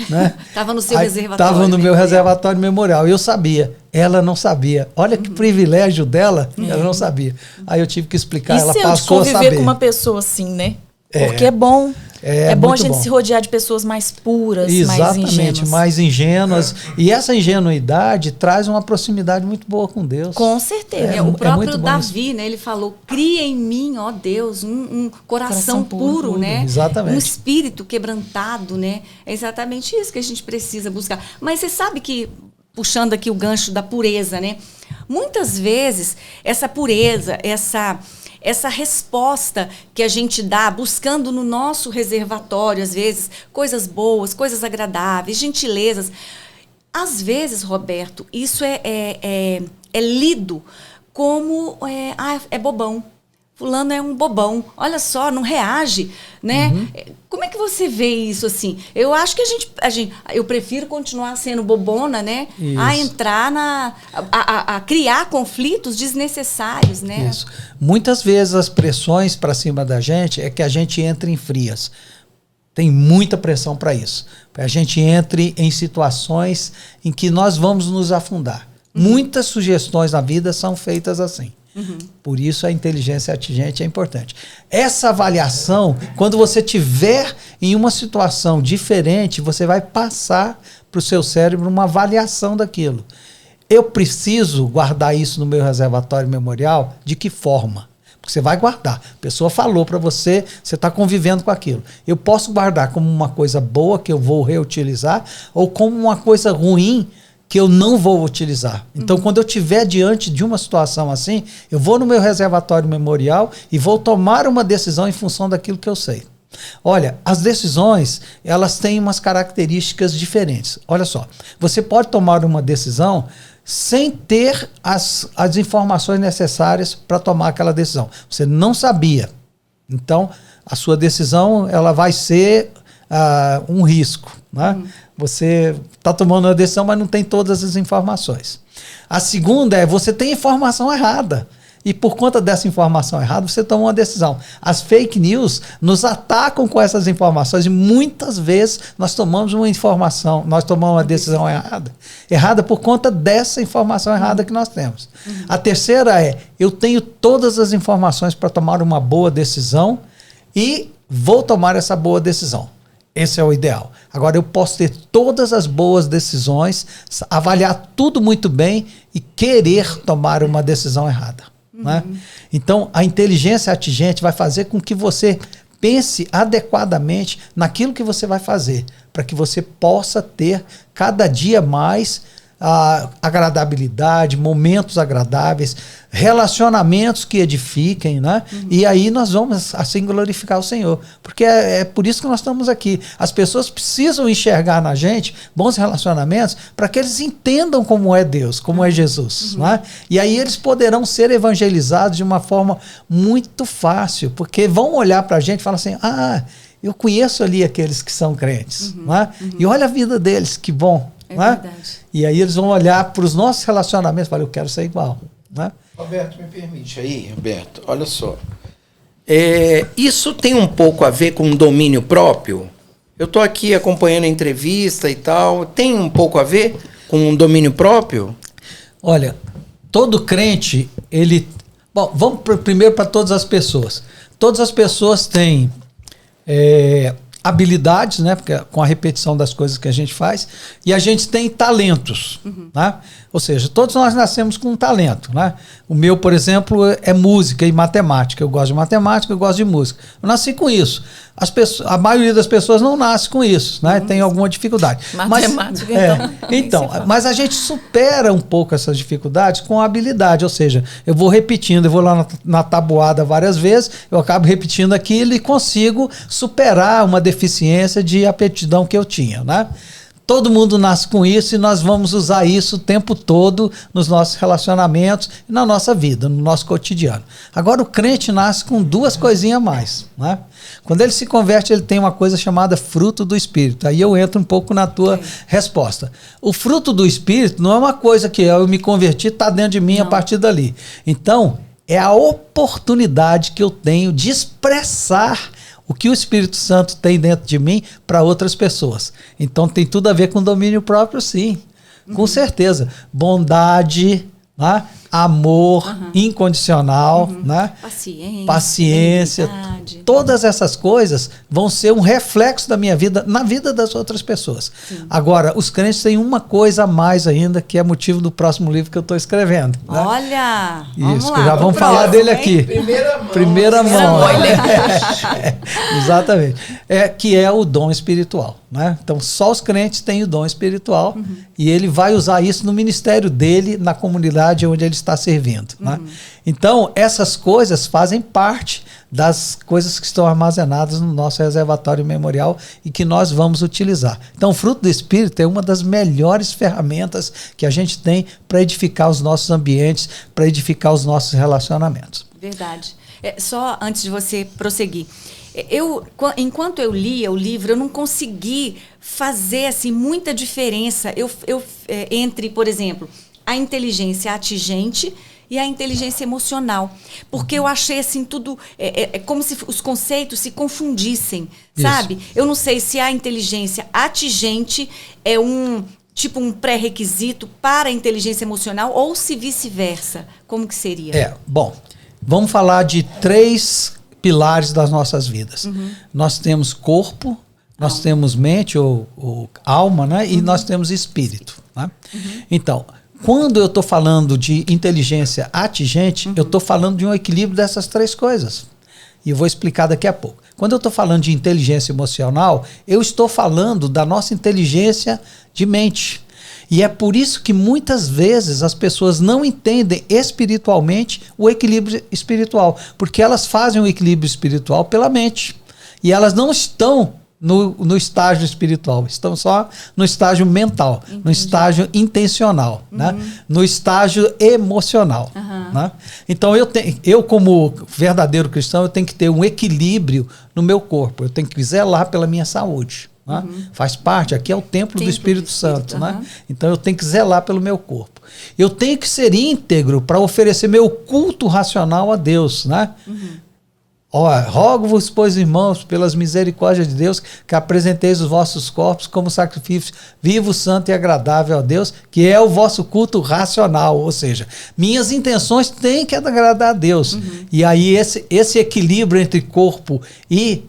Né? Estava no seu Aí, reservatório. Estava no meu memorial. reservatório memorial. Eu sabia. Ela não sabia. Olha que privilégio dela. Ela não sabia. Aí eu tive que explicar. E Ela se eu passou a conviver saber. com uma pessoa assim, né? É. Porque é bom. É bom a muito gente se rodear de pessoas mais puras, mais Exatamente, ingênuas. mais ingênuas. E essa ingenuidade traz uma proximidade muito boa com Deus. Com certeza. O próprio muito bom Davi, né? Ele falou: cria em mim, ó Deus, um coração puro, né? Exatamente. Um espírito quebrantado, né? É exatamente isso que a gente precisa buscar. Mas você sabe que, puxando aqui o gancho da pureza, né? Muitas vezes, essa pureza, essa resposta que a gente dá, buscando no nosso reservatório, às vezes, coisas boas, coisas agradáveis, gentilezas. Às vezes, Roberto, isso é lido como é bobão. Fulano é um bobão. Olha só, não reage, né? Como é que você vê isso assim? Eu acho que eu prefiro continuar sendo bobona, né? Isso. A entrar a criar conflitos desnecessários, né? Isso. Muitas vezes as pressões para cima da gente é que a gente entre em frias. Tem muita pressão para isso. Para a gente entre em situações em que nós vamos nos afundar. Muitas sugestões na vida são feitas assim. Por isso a inteligência atingente é importante. Essa avaliação, quando você tiver em uma situação diferente, você vai passar para o seu cérebro uma avaliação daquilo. Eu preciso guardar isso no meu reservatório memorial? De que forma? Porque você vai guardar. A pessoa falou para você, você está convivendo com aquilo. Eu posso guardar como uma coisa boa que eu vou reutilizar ou como uma coisa ruim que eu não vou utilizar. Então, quando eu estiver diante de uma situação assim, eu vou no meu reservatório memorial e vou tomar uma decisão em função daquilo que eu sei. Olha, as decisões, elas têm umas características diferentes. Olha só, você pode tomar uma decisão sem ter as informações necessárias para tomar aquela decisão. Você não sabia. Então, a sua decisão, ela vai ser um risco, né? Você está tomando uma decisão, mas não tem todas as informações. A segunda é, você tem informação errada. E por conta dessa informação errada, você toma uma decisão. As fake news nos atacam com essas informações e muitas vezes nós tomamos uma decisão errada. Errada por conta dessa informação errada que nós temos. A terceira é, eu tenho todas as informações para tomar uma boa decisão e vou tomar essa boa decisão. Esse é o ideal. Agora, eu posso ter todas as boas decisões, avaliar tudo muito bem e querer tomar uma decisão errada. Né? Então, a inteligência atingente vai fazer com que você pense adequadamente naquilo que você vai fazer, para que você possa ter cada dia mais agradabilidade, momentos agradáveis, relacionamentos que edifiquem, né? E aí nós vamos assim glorificar o Senhor, porque é por isso que nós estamos aqui. As pessoas precisam enxergar na gente bons relacionamentos para que eles entendam como é Deus, como é Jesus, né? E aí eles poderão ser evangelizados de uma forma muito fácil, porque vão olhar para a gente e falar assim, eu conheço ali aqueles que são crentes, né? E olha a vida deles, que bom. É né? verdade. E aí eles vão olhar para os nossos relacionamentos e falar, eu quero ser igual. Né? Roberto, me permite aí, Roberto, olha só. Isso tem um pouco a ver com domínio próprio? Eu estou aqui acompanhando a entrevista e tal. Tem um pouco a ver com um domínio próprio? Olha, todo crente, ele... Bom, vamos primeiro para todas as pessoas. Todas as pessoas têm habilidades, né? Porque com a repetição das coisas que a gente faz, e a gente tem talentos, né? Ou seja, todos nós nascemos com um talento, né? O meu, por exemplo, é música e matemática. Eu gosto de matemática, eu gosto de música. Eu nasci com isso. a maioria das pessoas não nasce com isso, né? Tem alguma dificuldade. Matemática, mas a gente supera um pouco essas dificuldades com a habilidade, ou seja, eu vou repetindo, eu vou lá na tabuada várias vezes, eu acabo repetindo aquilo e consigo superar uma deficiência de aptidão que eu tinha, né? Todo mundo nasce com isso e nós vamos usar isso o tempo todo nos nossos relacionamentos e na nossa vida, no nosso cotidiano. Agora, o crente nasce com duas coisinhas a mais, né? Quando ele se converte, ele tem uma coisa chamada fruto do Espírito. Aí eu entro um pouco na tua resposta. O fruto do Espírito não é uma coisa que eu me converti, está dentro de mim a partir dali. Então, é a oportunidade que eu tenho de expressar o que o Espírito Santo tem dentro de mim para outras pessoas. Então tem tudo a ver com domínio próprio, sim. Com certeza. Bondade, né? Amor incondicional, né? Paciência. Todas essas coisas vão ser um reflexo da minha vida, na vida das outras pessoas. Sim. Agora, os crentes têm uma coisa a mais ainda, que é motivo do próximo livro que eu estou escrevendo. Né? Olha! Isso, que já vamos falar dele aqui. Primeira mão. Exatamente. Que é o dom espiritual. Né? Então, só os crentes têm o dom espiritual e ele vai usar isso no ministério dele, na comunidade onde ele está servindo. Né? Então, essas coisas fazem parte das coisas que estão armazenadas no nosso reservatório memorial e que nós vamos utilizar. Então, o fruto do Espírito é uma das melhores ferramentas que a gente tem para edificar os nossos ambientes, para edificar os nossos relacionamentos. Verdade. Só antes de você prosseguir, enquanto eu lia o livro, eu não consegui fazer assim, muita diferença entre, por exemplo, a inteligência atingente e a inteligência emocional. Porque eu achei assim tudo... como se os conceitos se confundissem, sabe? Eu não sei se a inteligência atingente é um pré-requisito para a inteligência emocional ou se vice-versa. Como que seria? Bom, vamos falar de 3 pilares das nossas vidas. Nós temos corpo, nós temos mente ou alma, né? E nós temos espírito. Né? Então, quando eu estou falando de inteligência atingente, eu estou falando de um equilíbrio dessas 3 coisas. E eu vou explicar daqui a pouco. Quando eu estou falando de inteligência emocional, eu estou falando da nossa inteligência de mente. E é por isso que muitas vezes as pessoas não entendem espiritualmente o equilíbrio espiritual, porque elas fazem o equilíbrio espiritual pela mente. E elas não estão no estágio espiritual, estão só no estágio mental, no estágio intencional, né? No estágio emocional. Né? Então eu como verdadeiro cristão, eu tenho que ter um equilíbrio no meu corpo, eu tenho que zelar pela minha saúde. Né? Faz parte, aqui é o templo do Espírito Santo. Né? Então eu tenho que zelar pelo meu corpo. Eu tenho que ser íntegro para oferecer meu culto racional a Deus. Né? Rogo-vos, pois, irmãos, pelas misericórdias de Deus, que apresenteis os vossos corpos como sacrifício vivo, santo e agradável a Deus, que é o vosso culto racional. Ou seja, minhas intenções têm que agradar a Deus. E aí esse equilíbrio entre corpo e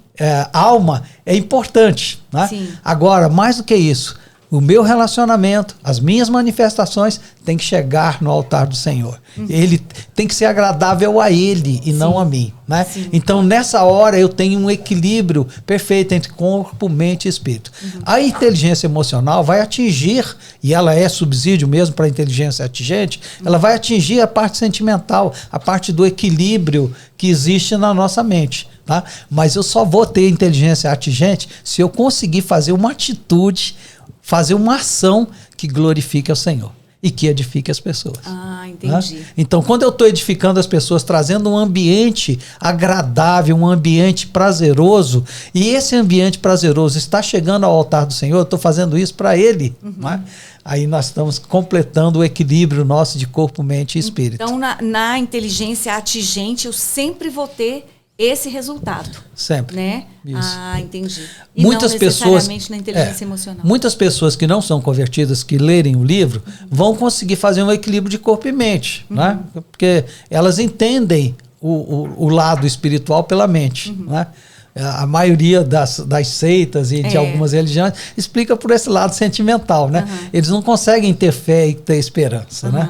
alma é importante. Né? Agora, mais do que isso, o meu relacionamento, as minhas manifestações têm que chegar no altar do Senhor. Ele tem que ser agradável a Ele e não a mim. Né? Então, nessa hora, eu tenho um equilíbrio perfeito entre corpo, mente e espírito. A inteligência emocional vai atingir, e ela é subsídio mesmo para a inteligência atingente, ela vai atingir a parte sentimental, a parte do equilíbrio que existe na nossa mente. Tá? Mas eu só vou ter inteligência atingente se eu conseguir fazer uma atitude, fazer uma ação que glorifique ao Senhor e que edifique as pessoas. Entendi. Né? Então, quando eu estou edificando as pessoas, trazendo um ambiente agradável, um ambiente prazeroso, e esse ambiente prazeroso está chegando ao altar do Senhor, eu estou fazendo isso para Ele. Né? Aí nós estamos completando o equilíbrio nosso de corpo, mente e espírito. Então, na inteligência atingente, eu sempre vou ter esse resultado. Sempre. Né? Isso. Entendi. E muitas não pessoas, necessariamente na inteligência emocional. Muitas pessoas que não são convertidas, que lerem o livro, vão conseguir fazer um equilíbrio de corpo e mente. Né? Porque elas entendem o lado espiritual pela mente. Né? A maioria das seitas e de algumas religiões explica por esse lado sentimental. Né? Eles não conseguem ter fé e ter esperança. Né?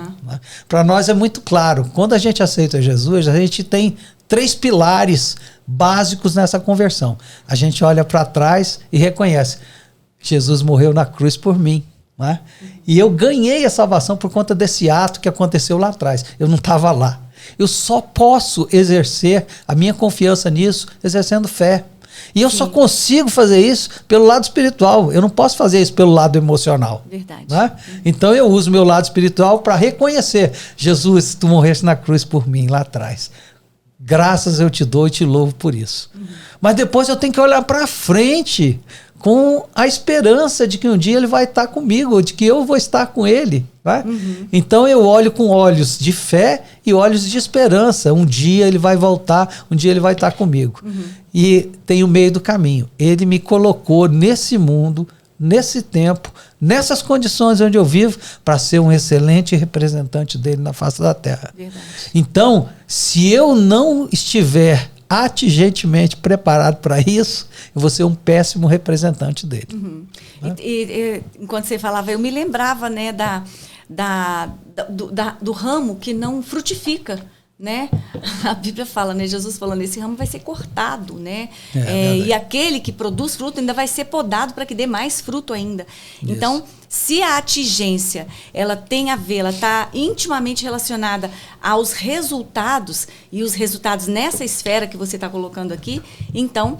Para nós é muito claro. Quando a gente aceita Jesus, a gente tem 3 pilares básicos nessa conversão. A gente olha para trás e reconhece, Jesus morreu na cruz por mim. Né? E eu ganhei a salvação por conta desse ato que aconteceu lá atrás. Eu não estava lá. Eu só posso exercer a minha confiança nisso exercendo fé. E eu só consigo fazer isso pelo lado espiritual. Eu não posso fazer isso pelo lado emocional. Verdade. Né? Então eu uso meu lado espiritual para reconhecer: Jesus, tu morreste na cruz por mim lá atrás. Graças eu te dou e te louvo por isso. Mas depois eu tenho que olhar para frente com a esperança de que um dia ele vai estar comigo, de que eu vou estar com ele. Né? Então eu olho com olhos de fé e olhos de esperança. Um dia ele vai voltar, um dia ele vai estar comigo. E tem o meio do caminho. Ele me colocou nesse mundo, nesse tempo, nessas condições onde eu vivo, para ser um excelente representante dele na face da terra. Verdade. Então, se eu não estiver atigentemente preparado para isso, eu vou ser um péssimo representante dele. E enquanto você falava, eu me lembrava, né, do ramo que não frutifica. Né? A Bíblia fala, né? Jesus falando, esse ramo vai ser cortado, né? E aquele que produz fruto ainda vai ser podado para que dê mais fruto ainda. Isso. Então, se a atingência ela tem a ver, ela está intimamente relacionada aos resultados, e os resultados nessa esfera que você está colocando aqui, então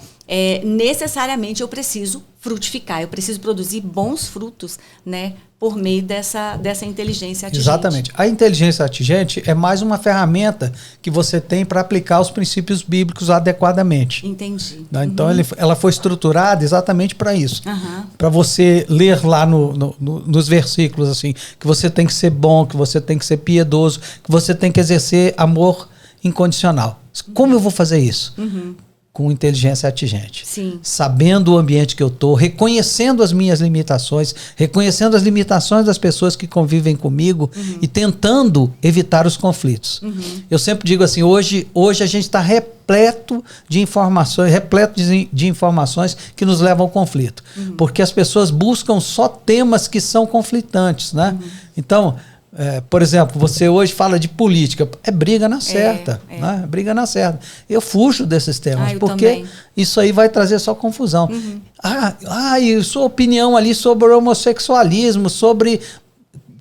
necessariamente eu preciso frutificar, eu preciso produzir bons frutos, né? Por meio dessa inteligência atingente. Exatamente. A inteligência atingente é mais uma ferramenta que você tem para aplicar os princípios bíblicos adequadamente. Entendi. Né? Então, ela foi estruturada exatamente para isso. Uhum. Para você ler lá nos versículos, assim, que você tem que ser bom, que você tem que ser piedoso, que você tem que exercer amor incondicional. Como eu vou fazer isso? Com inteligência atingente. Sim. Sabendo o ambiente que eu estou, reconhecendo as minhas limitações, reconhecendo as limitações das pessoas que convivem comigo e tentando evitar os conflitos. Eu sempre digo assim, hoje a gente está repleto de informações que nos levam ao conflito. Porque as pessoas buscam só temas que são conflitantes, né? Então, por exemplo, você hoje fala de política, é briga na certa, né? Briga na certa. Eu fujo desses temas, porque também. Isso aí vai trazer só confusão. E sua opinião ali sobre homossexualismo, sobre...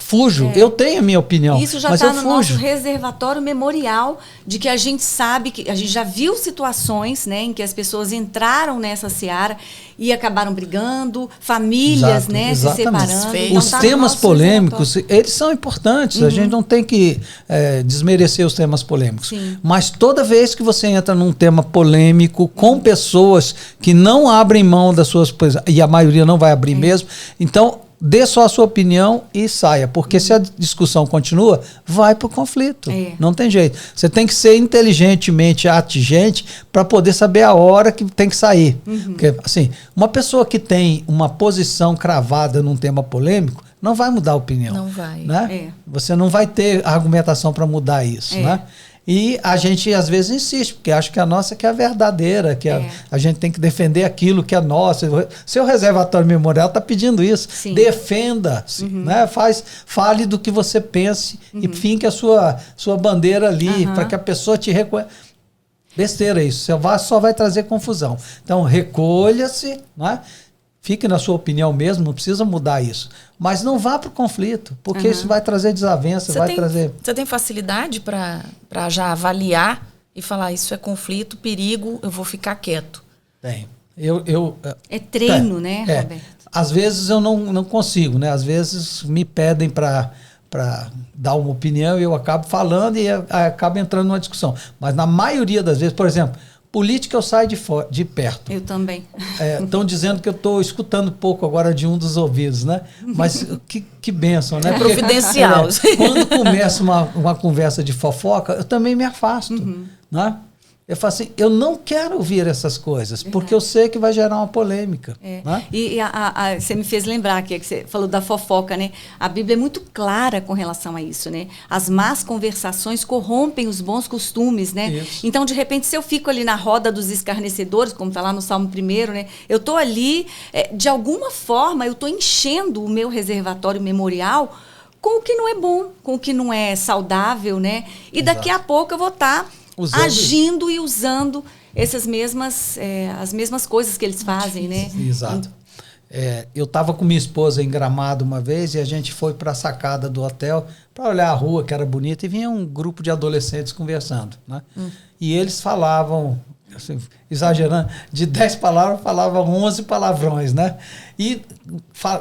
Fujo, eu tenho a minha opinião. Isso já está no nosso reservatório memorial de que a gente sabe, que a gente já viu situações, né, em que as pessoas entraram nessa seara e acabaram brigando, famílias, né, se separando. Então, os temas polêmicos, eles são importantes, a gente não tem que desmerecer os temas polêmicos. Sim. Mas toda vez que você entra num tema polêmico com pessoas que não abrem mão das suas coisas, e a maioria não vai abrir mesmo, então... Dê só a sua opinião e saia. Porque se a discussão continua, vai para o conflito. Não tem jeito. Você tem que ser inteligentemente atingente para poder saber a hora que tem que sair. Porque, assim, uma pessoa que tem uma posição cravada num tema polêmico não vai mudar a opinião. Não vai. Né? Você não vai ter argumentação para mudar isso. Né? E a gente, às vezes, insiste, porque acha que a nossa que é a verdadeira, que a gente tem que defender aquilo que é nosso. Seu reservatório memorial está pedindo isso. Sim. Defenda, né? Fale do que você pense e finque a sua bandeira ali, para que a pessoa te reconheça. Besteira isso, só vai trazer confusão. Então, recolha-se, né? Fique na sua opinião mesmo, não precisa mudar isso. Mas não vá para o conflito, porque isso vai trazer desavença, Você tem facilidade para já avaliar e falar, isso é conflito, perigo, eu vou ficar quieto? Tem. É treino, né, Roberto? Às vezes eu não consigo, né? Às vezes me pedem para dar uma opinião e eu acabo falando e acabo entrando numa discussão. Mas na maioria das vezes, por exemplo... Política eu saio de perto. Eu também. Estão dizendo que eu estou escutando pouco agora de um dos ouvidos, né? Mas que bênção, né? Porque, providencial. Quando começa uma conversa de fofoca, eu também me afasto, né? Eu falo assim, eu não quero ouvir essas coisas, porque eu sei que vai gerar uma polêmica. Né? E você me fez lembrar que você falou da fofoca, né? A Bíblia é muito clara com relação a isso, né? As más conversações corrompem os bons costumes, né? Isso. Então, de repente, se eu fico ali na roda dos escarnecedores, como está lá no Salmo 1º, né? Eu estou ali, de alguma forma, eu estou enchendo o meu reservatório memorial com o que não é bom, com o que não é saudável, né? E daqui a pouco eu vou estar agindo e usando essas mesmas, as mesmas coisas que eles fazem, né? Exato. Eu estava com minha esposa em Gramado uma vez e a gente foi para a sacada do hotel para olhar a rua, que era bonita, e vinha um grupo de adolescentes conversando, né? E eles falavam, assim, exagerando, de 10 palavras falavam 11 palavrões, né? E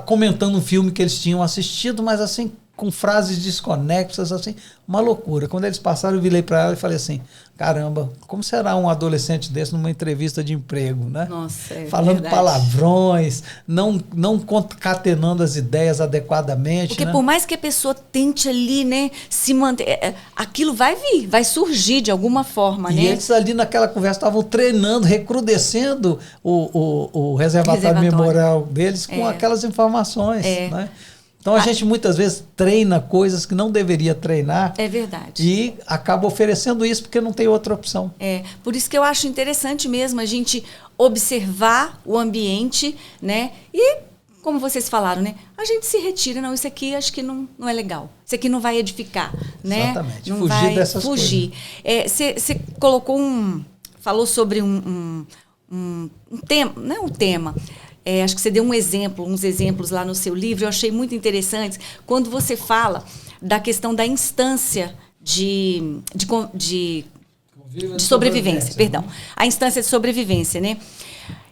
comentando um filme que eles tinham assistido, mas assim, com frases desconexas, assim, uma loucura. Quando eles passaram, eu virei para ela e falei assim, caramba, como será um adolescente desse numa entrevista de emprego, né? Nossa, falando verdade. palavrões, não concatenando as ideias adequadamente. Porque né? por mais que a pessoa tente ali, né, se manter, aquilo vai vir, vai surgir de alguma forma, e né? eles ali naquela conversa estavam treinando, recrudescendo o reservatório memorial deles com aquelas informações, né? Então a gente muitas vezes treina coisas que não deveria treinar. É verdade. E acaba oferecendo isso porque não tem outra opção. Por isso que eu acho interessante mesmo a gente observar o ambiente, né? E, como vocês falaram, né? A gente se retira, não, isso aqui acho que não é legal. Isso aqui não vai edificar, né? Exatamente. Não fugir vai dessas fugir. Você colocou falou sobre um tema, não é um tema. Acho que você deu uns exemplos lá no seu livro, eu achei muito interessantes, quando você fala da questão da instância de sobrevivência, perdão. A instância de sobrevivência, né?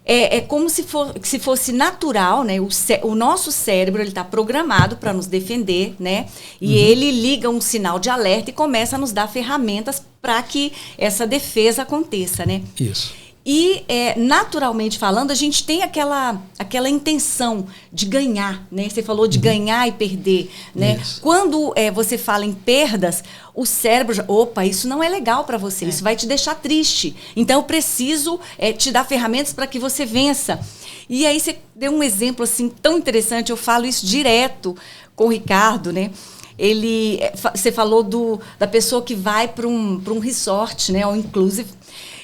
É como se fosse natural, né? O nosso cérebro está programado para nos defender, né? E ele liga um sinal de alerta e começa a nos dar ferramentas para que essa defesa aconteça, né? Isso. E, naturalmente falando, a gente tem aquela intenção de ganhar, né? Você falou de ganhar e perder, né? Isso. Quando você fala em perdas, o cérebro já, opa, isso não é legal para você, isso vai te deixar triste. Então, eu preciso te dar ferramentas para que você vença. E aí, você deu um exemplo assim tão interessante, eu falo isso direto com o Ricardo, né? Você falou da pessoa que vai para um resort, né? All inclusive.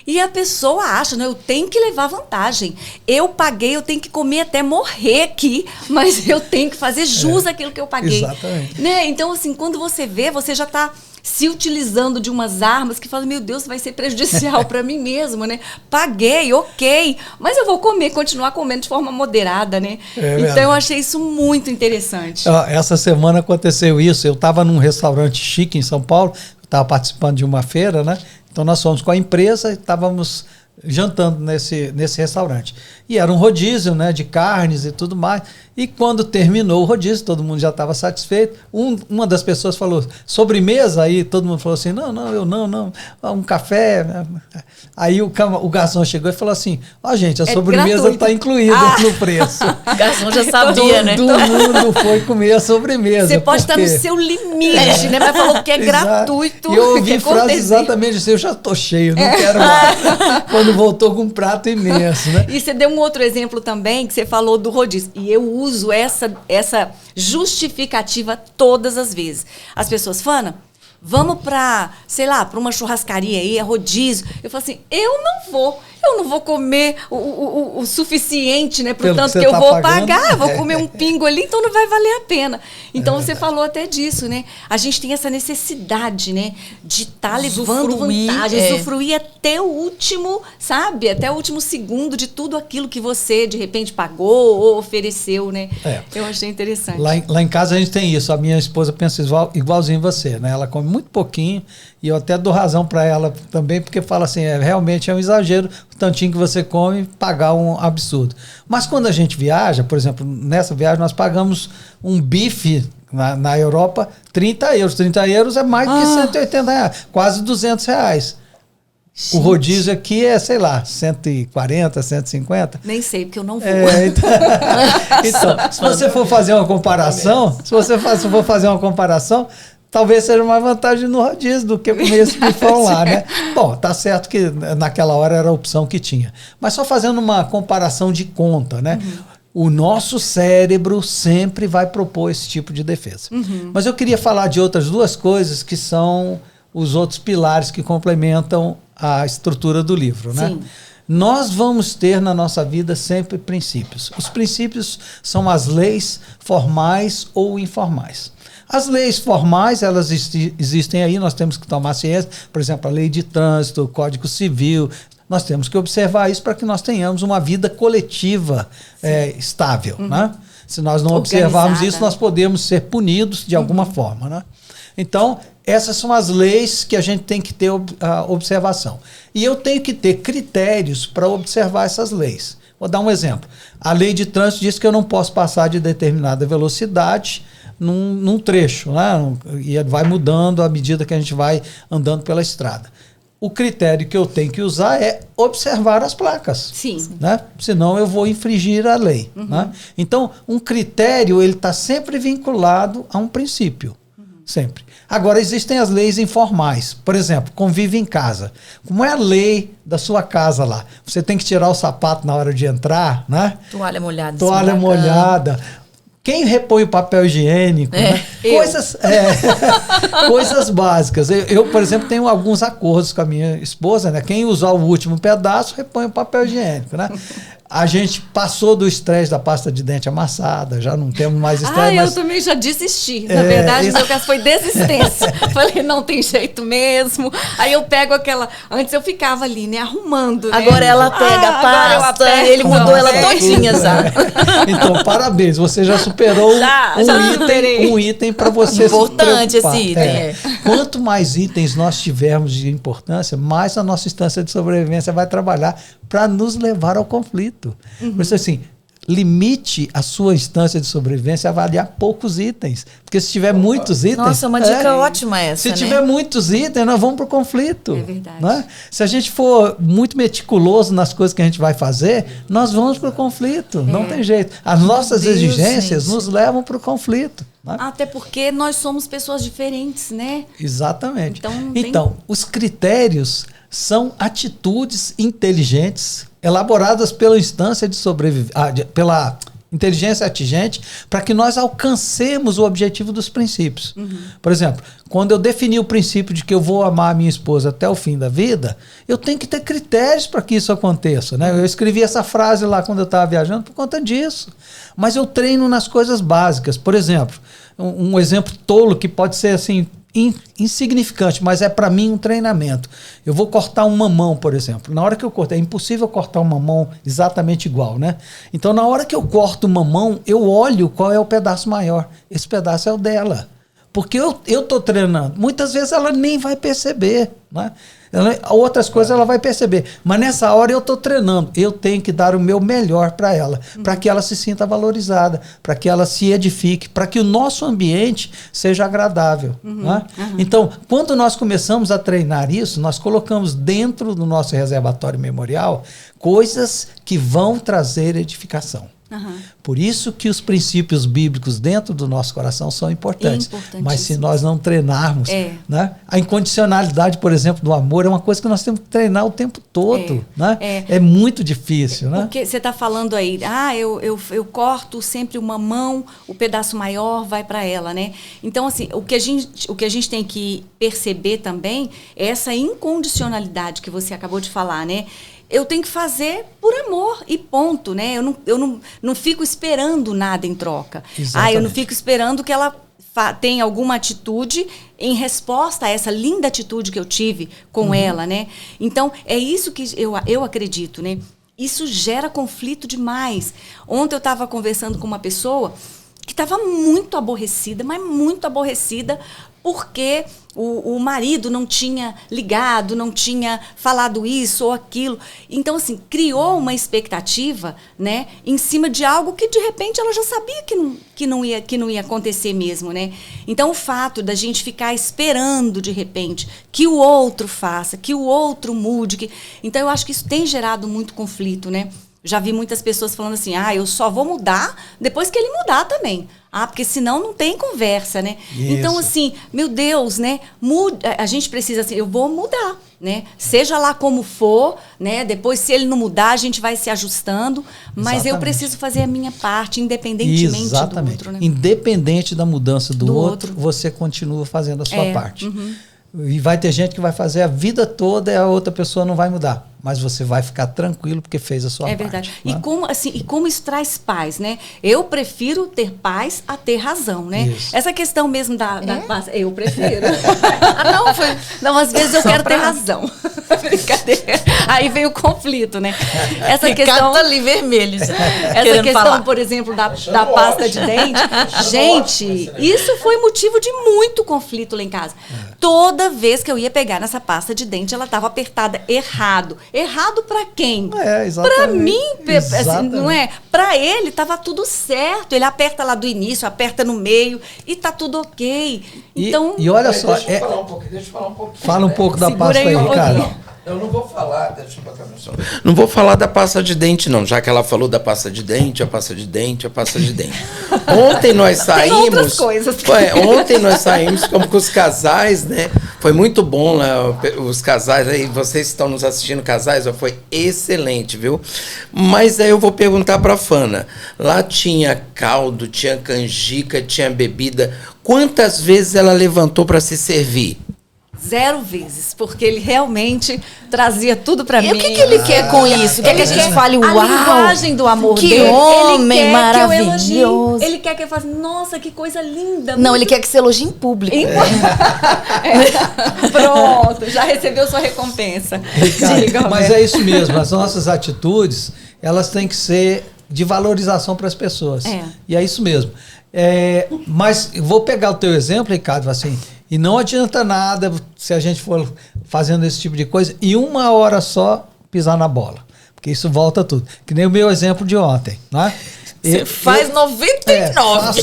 E a pessoa acha, né, eu tenho que levar vantagem. Eu paguei, eu tenho que comer até morrer aqui, mas eu tenho que fazer jus àquilo que eu paguei. Exatamente. Né? Então, assim, quando você vê, você já está se utilizando de umas armas que fala, meu Deus, vai ser prejudicial para mim mesmo, né? Paguei, ok, mas eu vou continuar comendo de forma moderada, né? Então, eu achei isso muito interessante. Essa semana aconteceu isso. Eu estava num restaurante chique em São Paulo, estava participando de uma feira, né? Então, nós fomos com a empresa e estávamos jantando nesse restaurante. E era um rodízio, né, de carnes e tudo mais. E quando terminou o rodízio, todo mundo já estava satisfeito. Uma das pessoas falou, sobremesa? Aí todo mundo falou assim, não, um café. Aí o garçom chegou e falou assim, gente, a sobremesa está incluída no preço. O garçom já sabia, né? Todo mundo foi comer a sobremesa. Você pode estar no seu limite, né? Mas falou que é gratuito. E eu ouvi frase exatamente assim, eu já estou cheio, não quero mais. Quando voltou com um prato imenso, né? E você deu um outro exemplo também, que você falou do rodízio. E eu uso essa justificativa todas as vezes. As pessoas, Fana, vamos para uma churrascaria aí, é rodízio. Eu falo assim, eu não vou comer o suficiente, né, pro tanto que eu vou pagar, eu vou comer um pingo ali, então não vai valer a pena. Então você falou até disso, né? A gente tem essa necessidade, né, de estar levando vantagem, usufruir até o último, sabe? Até o último segundo de tudo aquilo que você, de repente, pagou ou ofereceu, né? Eu achei interessante. Lá em casa a gente tem isso. A minha esposa pensa igualzinho você, né? Ela come muito pouquinho e eu até dou razão para ela também, porque fala assim, realmente é um exagero o tantinho que você come, pagar um absurdo. Mas quando a gente viaja, por exemplo, nessa viagem nós pagamos um bife na Europa, 30 euros. 30 euros é mais do que 180 reais, quase 200 reais. Gente. O rodízio aqui é, sei lá, 140, 150. Nem sei, porque eu não vou. Então, se você for fazer uma comparação, talvez seja mais vantagem no rodízio do que comer esse bifão lá, né? Bom, tá certo que naquela hora era a opção que tinha. Mas só fazendo uma comparação de conta, né? O nosso cérebro sempre vai propor esse tipo de defesa. Mas eu queria falar de outras duas coisas que são os outros pilares que complementam a estrutura do livro, né? Nós vamos ter na nossa vida sempre princípios. Os princípios são as leis formais ou informais. As leis formais, elas existem aí, nós temos que tomar ciência. Por exemplo, a lei de trânsito, o Código Civil. Nós temos que observar isso para que nós tenhamos uma vida coletiva estável. Né? Se nós não observarmos isso, nós podemos ser punidos de alguma forma. Né? Então, essas são as leis que a gente tem que ter observação. E eu tenho que ter critérios para observar essas leis. Vou dar um exemplo. A lei de trânsito diz que eu não posso passar de determinada velocidade num trecho, né? E vai mudando à medida que a gente vai andando pela estrada. O critério que eu tenho que usar é observar as placas. Sim. Né? Senão eu vou infringir a lei. Né? Então, um critério ele está sempre vinculado a um princípio. Sempre. Agora, existem as leis informais. Por exemplo, convive em casa. Como é a lei da sua casa lá? Você tem que tirar o sapato na hora de entrar, né? Toalha molhada. Toalha molhada. Quem repõe o papel higiênico? Né? Coisas básicas. Eu, por exemplo, tenho alguns acordos com a minha esposa, né? Quem usar o último pedaço, repõe o papel higiênico, né? A gente passou do estresse da pasta de dente amassada, já não temos mais estresse. Eu também já desisti. Na verdade, meu caso foi desistência. Falei, não tem jeito mesmo. Aí eu pego aquela... Antes eu ficava ali, né, arrumando. Né? Agora ela pega a pasta, ele mudou ela todinha já. Então, parabéns, você já superou um item para você importante se preocupar. Esse item. Quanto mais itens nós tivermos de importância, mais a nossa instância de sobrevivência vai trabalhar para nos levar ao conflito. Por isso, assim, limite a sua instância de sobrevivência a avaliar poucos itens. Porque se tiver muitos itens... Nossa, uma dica ótima essa, Se tiver muitos itens, nós vamos para o conflito. É verdade. Né? Se a gente for muito meticuloso nas coisas que a gente vai fazer, nós vamos para o conflito. Não tem jeito. As nossas exigências nos levam para o conflito. Né? Até porque nós somos pessoas diferentes, né? Exatamente. Então, os critérios são atitudes inteligentes elaboradas pela instância de sobrevivência, pela inteligência atingente, para que nós alcancemos o objetivo dos princípios. Por exemplo, quando eu defini o princípio de que eu vou amar a minha esposa até o fim da vida, eu tenho que ter critérios para que isso aconteça. Né? Eu escrevi essa frase lá quando eu estava viajando por conta disso. Mas eu treino nas coisas básicas. Por exemplo, um exemplo tolo que pode ser assim... insignificante, mas é para mim um treinamento. Eu vou cortar um mamão, por exemplo. Na hora que eu corto, é impossível cortar um mamão exatamente igual, né? Então, na hora que eu corto o mamão, eu olho qual é o pedaço maior. Esse pedaço é o dela. Porque eu estou treinando. Muitas vezes ela nem vai perceber, né? Outras coisas ela vai perceber. Mas nessa hora eu estou treinando. Eu tenho que dar o meu melhor para ela. Para que ela se sinta valorizada. Para que ela se edifique. Para que o nosso ambiente seja agradável. Né? Então, quando nós começamos a treinar isso, nós colocamos dentro do nosso reservatório memorial coisas que vão trazer edificação. Por isso que os princípios bíblicos dentro do nosso coração são importantes. Mas se nós não treinarmos, né? A incondicionalidade, por exemplo, do amor é uma coisa que nós temos que treinar o tempo todo. Né? É muito difícil. Né? Porque você está falando aí, eu corto sempre uma mão, o pedaço maior vai para ela, né? Então, assim, o que a gente tem que perceber também é essa incondicionalidade que você acabou de falar, né? Eu tenho que fazer por amor e ponto, né? Eu não fico esperando nada em troca. Eu não fico esperando que ela tenha alguma atitude em resposta a essa linda atitude que eu tive com ela, né? Então, é isso que eu acredito, né? Isso gera conflito demais. Ontem eu estava conversando com uma pessoa que estava muito aborrecida, mas muito aborrecida, porque o marido não tinha ligado, não tinha falado isso ou aquilo. Então, assim, criou uma expectativa, né, em cima de algo que, de repente, ela já sabia que não ia acontecer mesmo, né? Então, o fato da gente ficar esperando, de repente, que o outro faça, que o outro mude. Então, eu acho que isso tem gerado muito conflito, né? Já vi muitas pessoas falando assim, eu só vou mudar depois que ele mudar também. Porque senão não tem conversa, né? Isso. Então, assim, meu Deus, né? A gente precisa, assim, eu vou mudar, né? Seja lá como for, né? Depois, se ele não mudar, a gente vai se ajustando. Mas eu preciso fazer a minha parte, independentemente do outro, né? Independente da mudança do outro, você continua fazendo a sua parte. E vai ter gente que vai fazer a vida toda e a outra pessoa não vai mudar. Mas você vai ficar tranquilo porque fez a sua parte. É verdade. Né? E como isso traz paz, né? Eu prefiro ter paz a ter razão, né? Isso. Essa questão mesmo da paz, eu prefiro. Não, às vezes eu quero ter razão. Brincadeira. Aí vem o conflito, né? Essa questão tá ali vermelho. Essa questão, por exemplo, da pasta de dente. Gente, isso foi motivo de muito conflito lá em casa. Toda vez que eu ia pegar nessa pasta de dente, ela estava apertada errado. Errado pra quem? Pra mim, assim, não é? Pra ele tava tudo certo. Ele aperta lá do início, aperta no meio e tá tudo ok. Então, e olha só, deixa eu falar um pouquinho. Fala um pouco da pasta aí, Ricardo. Eu não vou falar, deixa eu botar meu som. Não vou falar da pasta de dente, não, já que ela falou da pasta de dente, a pasta de dente, a pasta de dente. Ontem nós saímos. Tem outras coisas. Ontem nós saímos como com os casais, né? Foi muito bom lá, os casais aí, vocês que estão nos assistindo, casais, ó, foi excelente, viu? Mas aí eu vou perguntar pra Fana. Lá tinha caldo, tinha canjica, tinha bebida. Quantas vezes ela levantou pra se servir? 0 vezes, porque ele realmente trazia tudo pra mim. E o que ele quer com isso? Quer que a gente fale, uau, a linguagem do amor que dele. homem ele quer maravilhoso. Que eu elogie. Ele quer que eu faça, nossa, que coisa linda. Não, ele quer que você elogie em público. Pronto, já recebeu sua recompensa. Ricardo, mas é isso mesmo, as nossas atitudes, elas têm que ser de valorização para as pessoas. E é isso mesmo. Mas eu vou pegar o teu exemplo, Ricardo, assim, e não adianta nada se a gente for fazendo esse tipo de coisa e 1 hora só pisar na bola. Porque isso volta tudo. Que nem o meu exemplo de ontem, né? Você faz 99.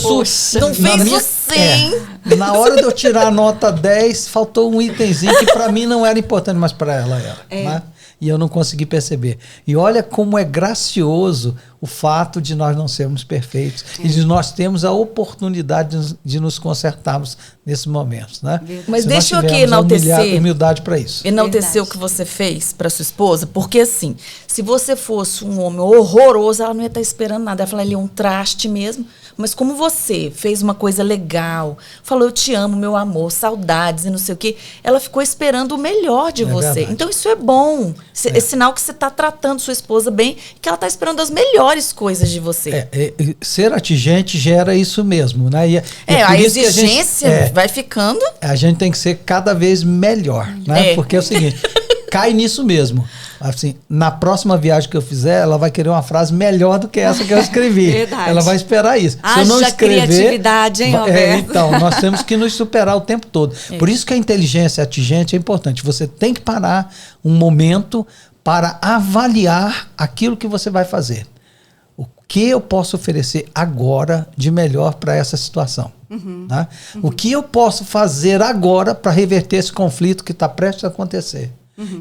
Não fez o 100. Na hora de eu tirar a nota 10, faltou um itemzinho que para mim não era importante, mas para ela era. Né? E eu não consegui perceber. E olha como é gracioso o fato de nós não sermos perfeitos e de nós termos a oportunidade de nos consertarmos nesses momentos, né? Mas deixa eu aqui enaltecer humildade para isso. Enaltecer o que você fez para sua esposa, porque assim, se você fosse um homem horroroso, ela não ia estar esperando nada. Ela falou, ele é um traste mesmo. Mas como você fez uma coisa legal, falou, eu te amo, meu amor, saudades e não sei o quê, ela ficou esperando o melhor de você. Verdade. Então isso é bom. É sinal que você está tratando sua esposa bem, que ela está esperando as melhores coisas de você. Ser atingente gera isso mesmo, né? A exigência vai ficando. A gente tem que ser cada vez melhor, né? Porque é o seguinte, cai nisso mesmo. Assim, na próxima viagem que eu fizer, ela vai querer uma frase melhor do que essa que eu escrevi. Verdade. Ela vai esperar isso. Se eu não escrever, criatividade, hein, Roberto? Então, nós temos que nos superar o tempo todo. Por isso que a inteligência atingente é importante. Você tem que parar um momento para avaliar aquilo que você vai fazer. O que eu posso oferecer agora de melhor para essa situação? Né? O que eu posso fazer agora para reverter esse conflito que está prestes a acontecer?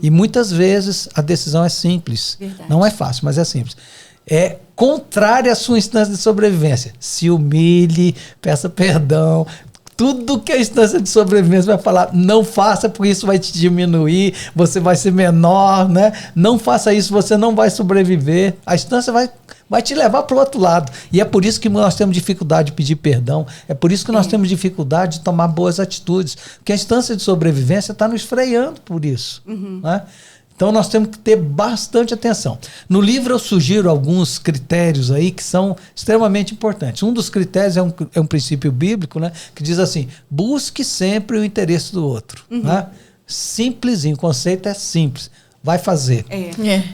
E muitas vezes a decisão é simples. Verdade. Não é fácil, mas é simples. É contrária à sua instância de sobrevivência. Se humilhe, peça perdão. Tudo que a instância de sobrevivência vai falar, não faça, porque isso vai te diminuir, você vai ser menor, né? Não faça isso, você não vai sobreviver. A instância vai te levar para o outro lado. E é por isso que nós temos dificuldade de pedir perdão, é por isso que nós temos dificuldade de tomar boas atitudes, porque a instância de sobrevivência está nos freando por isso. Né? Então nós temos que ter bastante atenção. No livro eu sugiro alguns critérios aí que são extremamente importantes. Um dos critérios é um princípio bíblico, né, que diz assim, busque sempre o interesse do outro. Né? Simplesinho, o conceito é simples. Vai fazer.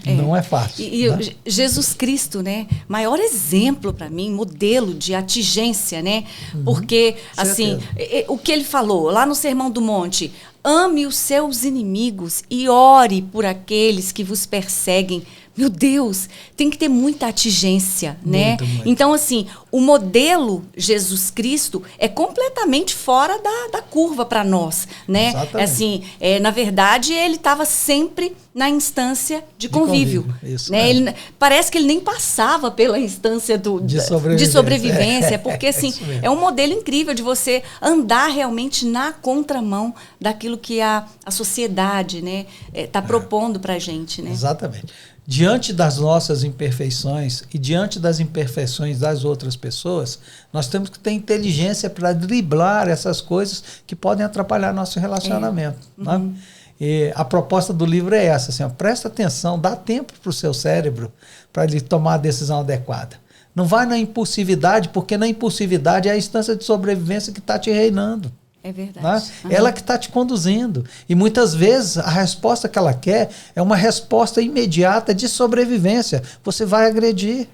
Não é fácil. Né? Jesus Cristo, né? Maior exemplo para mim, modelo de atingência, né? Porque, assim, o que ele falou lá no Sermão do Monte, ame os seus inimigos e ore por aqueles que vos perseguem. Meu Deus, tem que ter muita atingência, né? Muito. Então, assim, o modelo Jesus Cristo é completamente fora da curva para nós, né? Exatamente. Assim, na verdade, ele estava sempre na instância de convívio. Isso, né? Parece que ele nem passava pela instância de sobrevivência, porque assim, é um modelo incrível de você andar realmente na contramão daquilo que a sociedade, né, tá propondo para a gente. Né? Exatamente. diante das nossas imperfeições e diante das imperfeições das outras pessoas, nós temos que ter inteligência para driblar essas coisas que podem atrapalhar nosso relacionamento. Né? E a proposta do livro é essa, assim, ó, presta atenção, dá tempo para o seu cérebro para ele tomar a decisão adequada. Não vai na impulsividade, porque na impulsividade é a instância de sobrevivência que está te reinando. É verdade. Né? Ela que está te conduzindo. E muitas vezes a resposta que ela quer é uma resposta imediata de sobrevivência. Você vai agredir.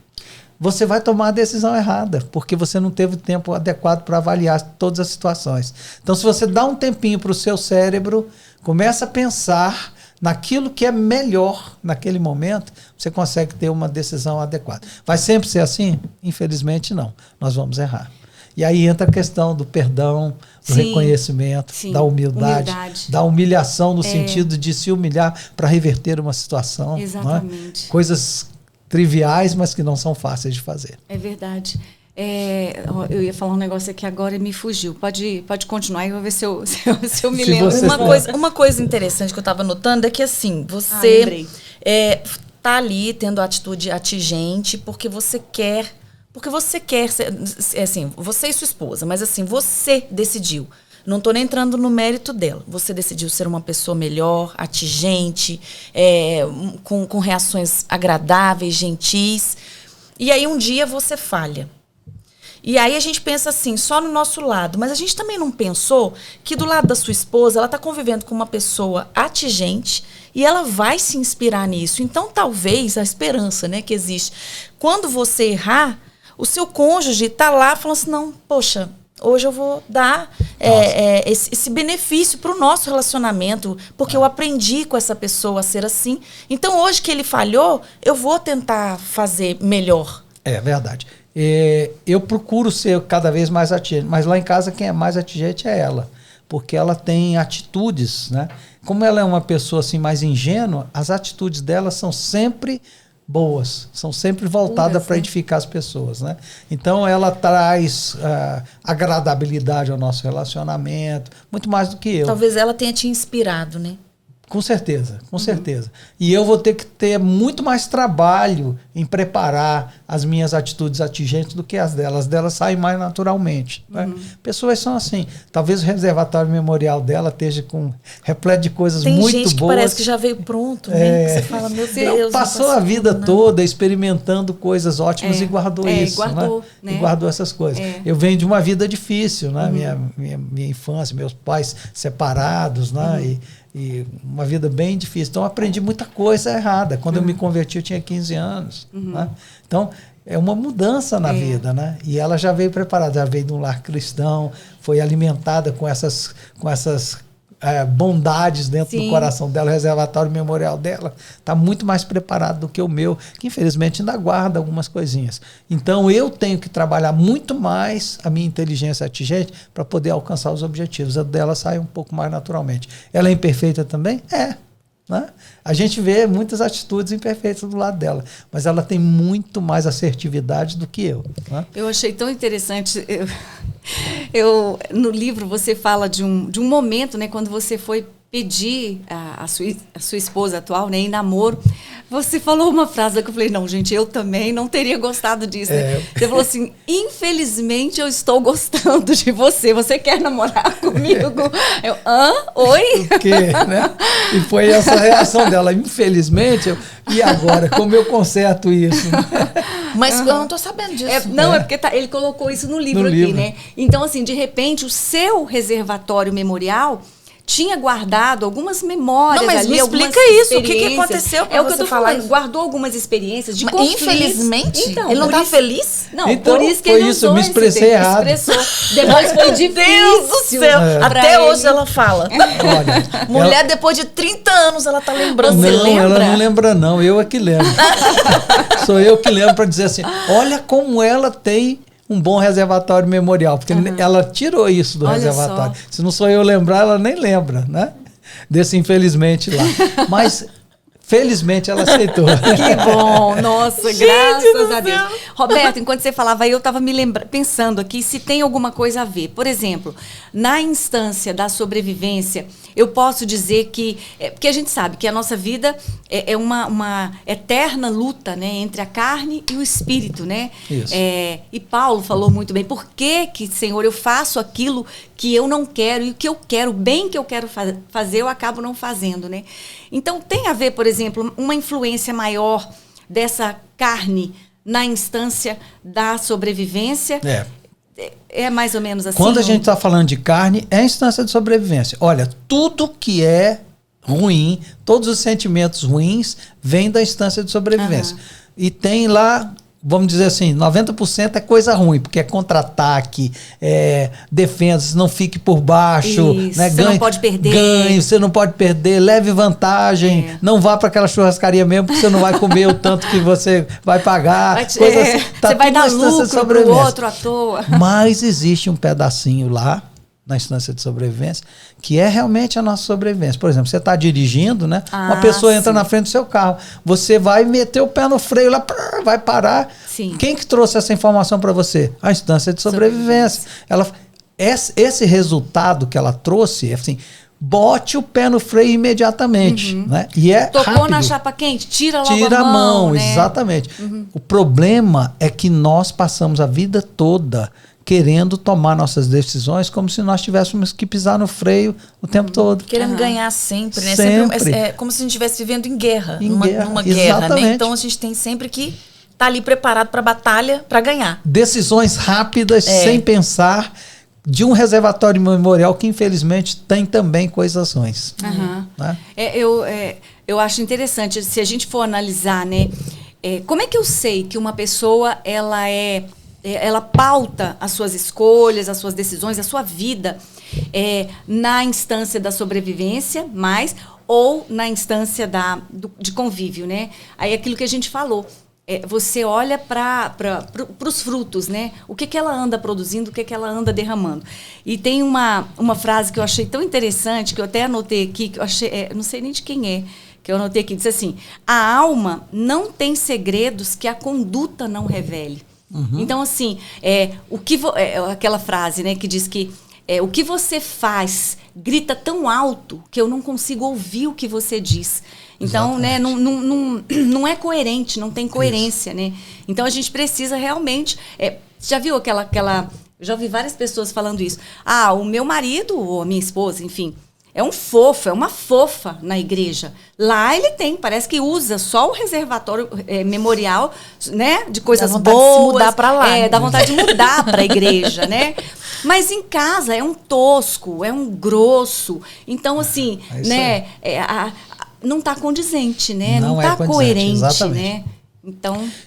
Você vai tomar a decisão errada, porque você não teve o tempo adequado para avaliar todas as situações. Então, se você dá um tempinho para o seu cérebro, começa a pensar naquilo que é melhor naquele momento, você consegue ter uma decisão adequada. Vai sempre ser assim? Infelizmente, não. Nós vamos errar. E aí entra a questão do perdão, do reconhecimento, da humildade, da humilhação no sentido de se humilhar para reverter uma situação. Exatamente. Né? Coisas triviais, mas que não são fáceis de fazer. É verdade. Eu ia falar um negócio aqui agora e me fugiu. Pode continuar e eu vou ver se eu me lembro. Uma coisa interessante que eu estava notando é que assim, você tá ali tendo atitude atingente porque você quer assim, você e sua esposa, mas assim, você decidiu. Não estou nem entrando no mérito dela. Você decidiu ser uma pessoa melhor, atingente, com reações agradáveis, gentis. E aí um dia você falha. E aí a gente pensa assim, só no nosso lado. Mas a gente também não pensou que do lado da sua esposa, ela está convivendo com uma pessoa atingente e ela vai se inspirar nisso. Então, talvez, a esperança, né, que existe. Quando você errar, o seu cônjuge está lá falando assim, não, poxa, hoje eu vou dar esse benefício para o nosso relacionamento, porque eu aprendi com essa pessoa a ser assim. Então, hoje que ele falhou, eu vou tentar fazer melhor. É verdade. Eu procuro ser cada vez mais atingente, mas lá em casa quem é mais atingente é ela, porque ela tem atitudes, né? Como ela é uma pessoa assim mais ingênua, as atitudes dela são sempre boas, são sempre voltadas para edificar as pessoas, né? Então ela traz agradabilidade ao nosso relacionamento, muito mais do que eu. Talvez ela tenha te inspirado, né? Com certeza, com certeza. E eu vou ter que ter muito mais trabalho em preparar as minhas atitudes atingentes do que as delas. As delas saem mais naturalmente. Né? Pessoas são assim. Talvez o reservatório memorial dela esteja repleto de coisas muito boas. Tem gente que parece que já veio pronto, né? Que você fala, meu Deus. Passou a vida toda experimentando coisas ótimas e guardou isso. Guardou, né? E guardou essas coisas. Eu venho de uma vida difícil, né? Minha infância, meus pais separados, né? E uma vida bem difícil. Então, eu aprendi muita coisa errada. Quando eu me converti, eu tinha 15 anos. Né? Então, é uma mudança na vida. Né? E ela já veio preparada, já veio de um lar cristão, foi alimentada com essas bondades dentro do coração dela. O reservatório memorial dela está muito mais preparado do que o meu, que infelizmente ainda guarda algumas coisinhas. Então eu tenho que trabalhar muito mais a minha inteligência atingente para poder alcançar os objetivos. A dela sai um pouco mais naturalmente. Ela é imperfeita também? É. Né? A gente vê muitas atitudes imperfeitas do lado dela, mas ela tem muito mais assertividade do que eu. Né? Eu achei tão interessante. No livro você fala de um momento, né, quando você foi pedir a sua esposa atual, né, em namoro. Você falou uma frase que eu falei, não, gente, eu também não teria gostado disso. Né? Você falou assim, infelizmente eu estou gostando de você. Você quer namorar comigo? Eu, oi? O quê, né? E foi essa reação dela. Infelizmente, e agora? Como eu conserto isso? Mas eu não estou sabendo disso. É porque ele colocou isso no livro aqui, né? Então, assim, de repente, o seu reservatório memorial tinha guardado algumas memórias. Não, mas ali, me explica isso. O que aconteceu para você falar isso? Guardou algumas experiências de conflitos. Infelizmente? Então, ele não está feliz? Não, então, por isso que ele usou. Eu me expressei errado. Depois foi difícil. Deus do céu. Até hoje ela fala. Olha, mulher, depois de 30 anos, ela está lembrando. Não, ela não lembra não. Eu é que lembro. Sou eu que lembro para dizer assim, olha como ela tem um bom reservatório memorial, porque ela tirou isso do reservatório. Se não sou eu lembrar, ela nem lembra, né? Desse infelizmente lá. Mas Felizmente ela aceitou. Que bom, nossa, Gente graças do a Deus. céu. Roberto, enquanto você falava aí, eu estava pensando aqui se tem alguma coisa a ver. Por exemplo, na instância da sobrevivência, eu posso dizer que... porque a gente sabe que a nossa vida é uma eterna luta, né, entre a carne e o espírito, né? Isso. E Paulo falou muito bem, por que, Senhor, eu faço aquilo que eu não quero e o que eu quero, o bem que eu quero fazer, eu acabo não fazendo, né? Então, tem a ver, por exemplo, uma influência maior dessa carne na instância da sobrevivência? É mais ou menos assim? Quando a gente está falando de carne, é a instância de sobrevivência. Olha, tudo que é ruim, todos os sentimentos ruins, vêm da instância de sobrevivência. E tem lá, vamos dizer assim, 90% é coisa ruim, porque é contra-ataque, defesa, não fique por baixo. Isso, né? você não pode perder. Você não pode perder, leve vantagem, não vá para aquela churrascaria mesmo, porque você não vai comer o tanto que você vai pagar. Assim, tá, você vai dar tudo na instância de lucro pro sobrevivência. outro à toa. Mas existe um pedacinho lá, na instância de sobrevivência, que é realmente a nossa sobrevivência. Por exemplo, você está dirigindo, né? Uma pessoa entra na frente do seu carro. Você vai meter o pé no freio lá, vai parar. Sim. Quem que trouxe essa informação para você? A instância de sobrevivência. Esse resultado que ela trouxe, é assim, bote o pé no freio imediatamente. Né? E Tocou rápido. na chapa quente, tira logo Tira a mão, né? Exatamente. O problema é que nós passamos a vida toda querendo tomar nossas decisões como se nós tivéssemos que pisar no freio o tempo todo. Querendo ganhar sempre, né? Sempre. É como se a gente estivesse vivendo em guerra. Numa guerra, exatamente. né? Então a gente tem sempre que estar ali preparado para a batalha, para ganhar. Decisões rápidas, sem pensar, de um reservatório memorial que infelizmente tem também coisas ruins. Né? Eu acho interessante, se a gente for analisar, né? Como é que eu sei que uma pessoa ela pauta as suas escolhas, as suas decisões, a sua vida na instância da sobrevivência, ou na instância de convívio, né? Aí aquilo que a gente falou, você olha para os frutos, né? O que ela anda produzindo, o que ela anda derramando. E tem uma frase que eu achei tão interessante, que eu até anotei aqui, que eu achei, não sei nem de quem que eu anotei aqui, diz assim: a alma não tem segredos que a conduta não revele. Então, assim, aquela frase, né, que diz que o que você faz grita tão alto que eu não consigo ouvir o que você diz. Então, né, não é coerente, não tem coerência, né? Então, a gente precisa realmente... já viu já ouvi várias pessoas falando isso. O meu marido, ou a minha esposa, enfim... É um fofo, é uma fofa na igreja. Lá ele parece que usa só o reservatório memorial, né, de coisas boas. Dá vontade de se mudar para lá. Dá vontade de mudar para a igreja, né? Mas em casa é um tosco, é um grosso. Então, assim, né, não está condizente, né? Não está coerente, exatamente. Né?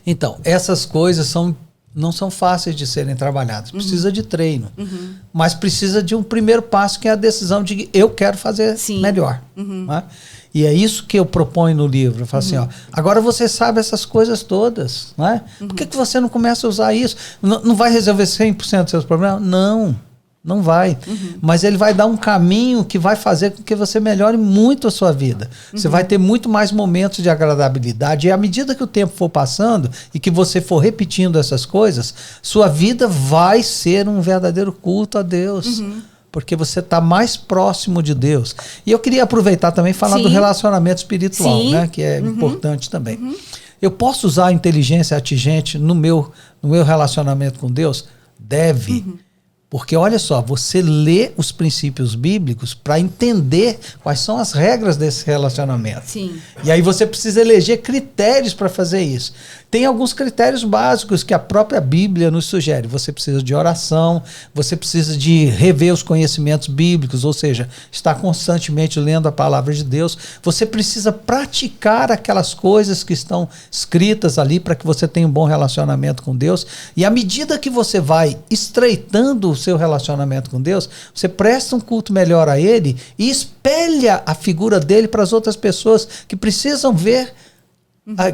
Então, essas coisas não são fáceis de serem trabalhadas. Precisa de treino. Mas precisa de um primeiro passo, que é a decisão de que eu quero fazer melhor. Né? E é isso que eu proponho no livro. Eu falo assim, agora você sabe essas coisas todas. Né? Por que você não começa a usar isso? Não vai resolver 100% dos seus problemas? Não vai. Mas ele vai dar um caminho que vai fazer com que você melhore muito a sua vida. Você vai ter muito mais momentos de agradabilidade. E à medida que o tempo for passando e que você for repetindo essas coisas, sua vida vai ser um verdadeiro culto a Deus. Porque você está mais próximo de Deus. E eu queria aproveitar também e falar do relacionamento espiritual, né, que é importante também. Eu posso usar a inteligência atingente no meu relacionamento com Deus? Deve. Porque, olha só, você lê os princípios bíblicos para entender quais são as regras desse relacionamento. E aí você precisa eleger critérios para fazer isso. Tem alguns critérios básicos que a própria Bíblia nos sugere. Você precisa de oração, você precisa de rever os conhecimentos bíblicos, ou seja, estar constantemente lendo a palavra de Deus. Você precisa praticar aquelas coisas que estão escritas ali para que você tenha um bom relacionamento com Deus. E à medida que você vai estreitando o seu relacionamento com Deus, você presta um culto melhor a Ele e espelha a figura dele para as outras pessoas que precisam ver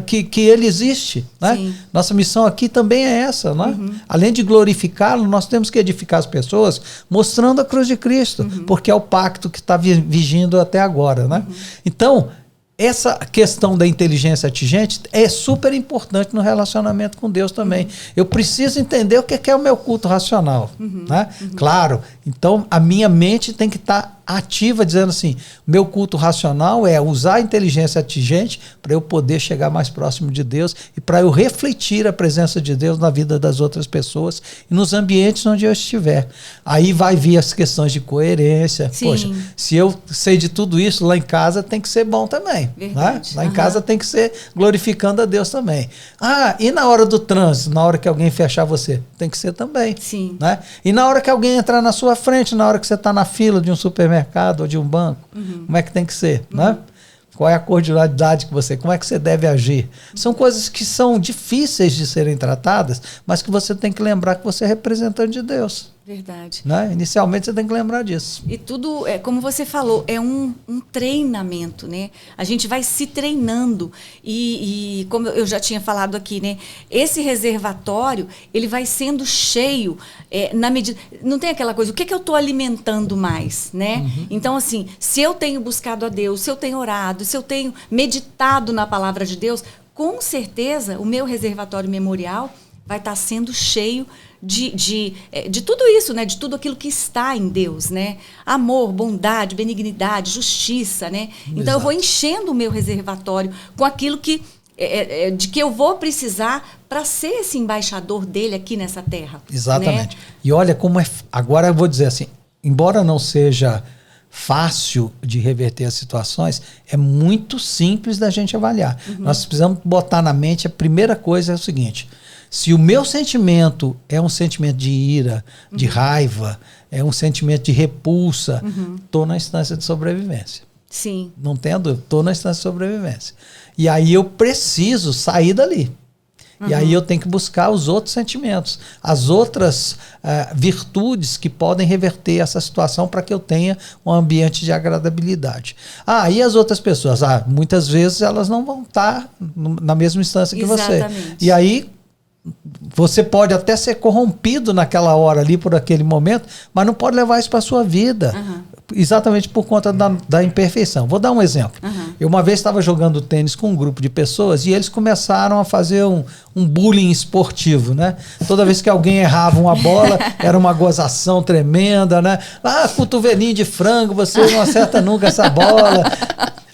que ele existe. Né? Nossa missão aqui também é essa. Né? Além de glorificá-lo, nós temos que edificar as pessoas mostrando a cruz de Cristo, porque é o pacto que está vigindo até agora. Né? Então, essa questão da inteligência atingente é super importante no relacionamento com Deus também. Eu preciso entender o que é o meu culto racional. Né? Claro, então a minha mente tem que estar ativa, dizendo assim, meu culto racional é usar a inteligência atingente para eu poder chegar mais próximo de Deus e para eu refletir a presença de Deus na vida das outras pessoas e nos ambientes onde eu estiver. Aí vai vir as questões de coerência. Sim. Poxa, se eu sei de tudo isso, lá em casa tem que ser bom também. Né? Lá em casa tem que ser glorificando a Deus também. Ah, e na hora do trânsito, na hora que alguém fechar você, tem que ser também. Sim. Né? E na hora que alguém entrar na sua frente, na hora que você está na fila de um supermercado ou de um banco, como é que tem que ser? Né? Qual é a cordialidade que você, como é que você deve agir? São coisas que são difíceis de serem tratadas, mas que você tem que lembrar que você é representante de Deus. Verdade. Né? Inicialmente você tem que lembrar disso. E tudo, como você falou, é um treinamento, né? A gente vai se treinando e como eu já tinha falado aqui, né? Esse reservatório, ele vai sendo cheio na medida... Não tem aquela coisa, o que eu estou alimentando mais, né? Então, assim, se eu tenho buscado a Deus, se eu tenho orado, se eu tenho meditado na palavra de Deus, com certeza o meu reservatório memorial vai estar sendo cheio de tudo isso, né? De tudo aquilo que está em Deus, né? Amor, bondade, benignidade, justiça, né? Então Exato. eu vou enchendo o meu reservatório com aquilo que de que eu vou precisar para ser esse embaixador dele aqui nessa terra. Exatamente. Né? E olha como agora eu vou dizer assim, embora não seja fácil de reverter as situações, é muito simples da gente avaliar. Nós precisamos botar na mente, a primeira coisa é o seguinte: se o meu sentimento é um sentimento de ira, de raiva, é um sentimento de repulsa, estou na instância de sobrevivência. Sim. Não tenho dúvida, estou na instância de sobrevivência. E aí eu preciso sair dali. E aí eu tenho que buscar os outros sentimentos, as outras virtudes que podem reverter essa situação para que eu tenha um ambiente de agradabilidade. E as outras pessoas? Muitas vezes elas não vão estar na mesma instância que Exatamente. você. E aí você pode até ser corrompido naquela hora ali, por aquele momento, mas não pode levar isso para a sua vida. Exatamente por conta da imperfeição. Vou dar um exemplo. Eu uma vez estava jogando tênis com um grupo de pessoas e eles começaram a fazer um bullying esportivo, né? Toda vez que alguém errava uma bola, era uma gozação tremenda, né? Cotovelinho de frango, você não acerta nunca essa bola.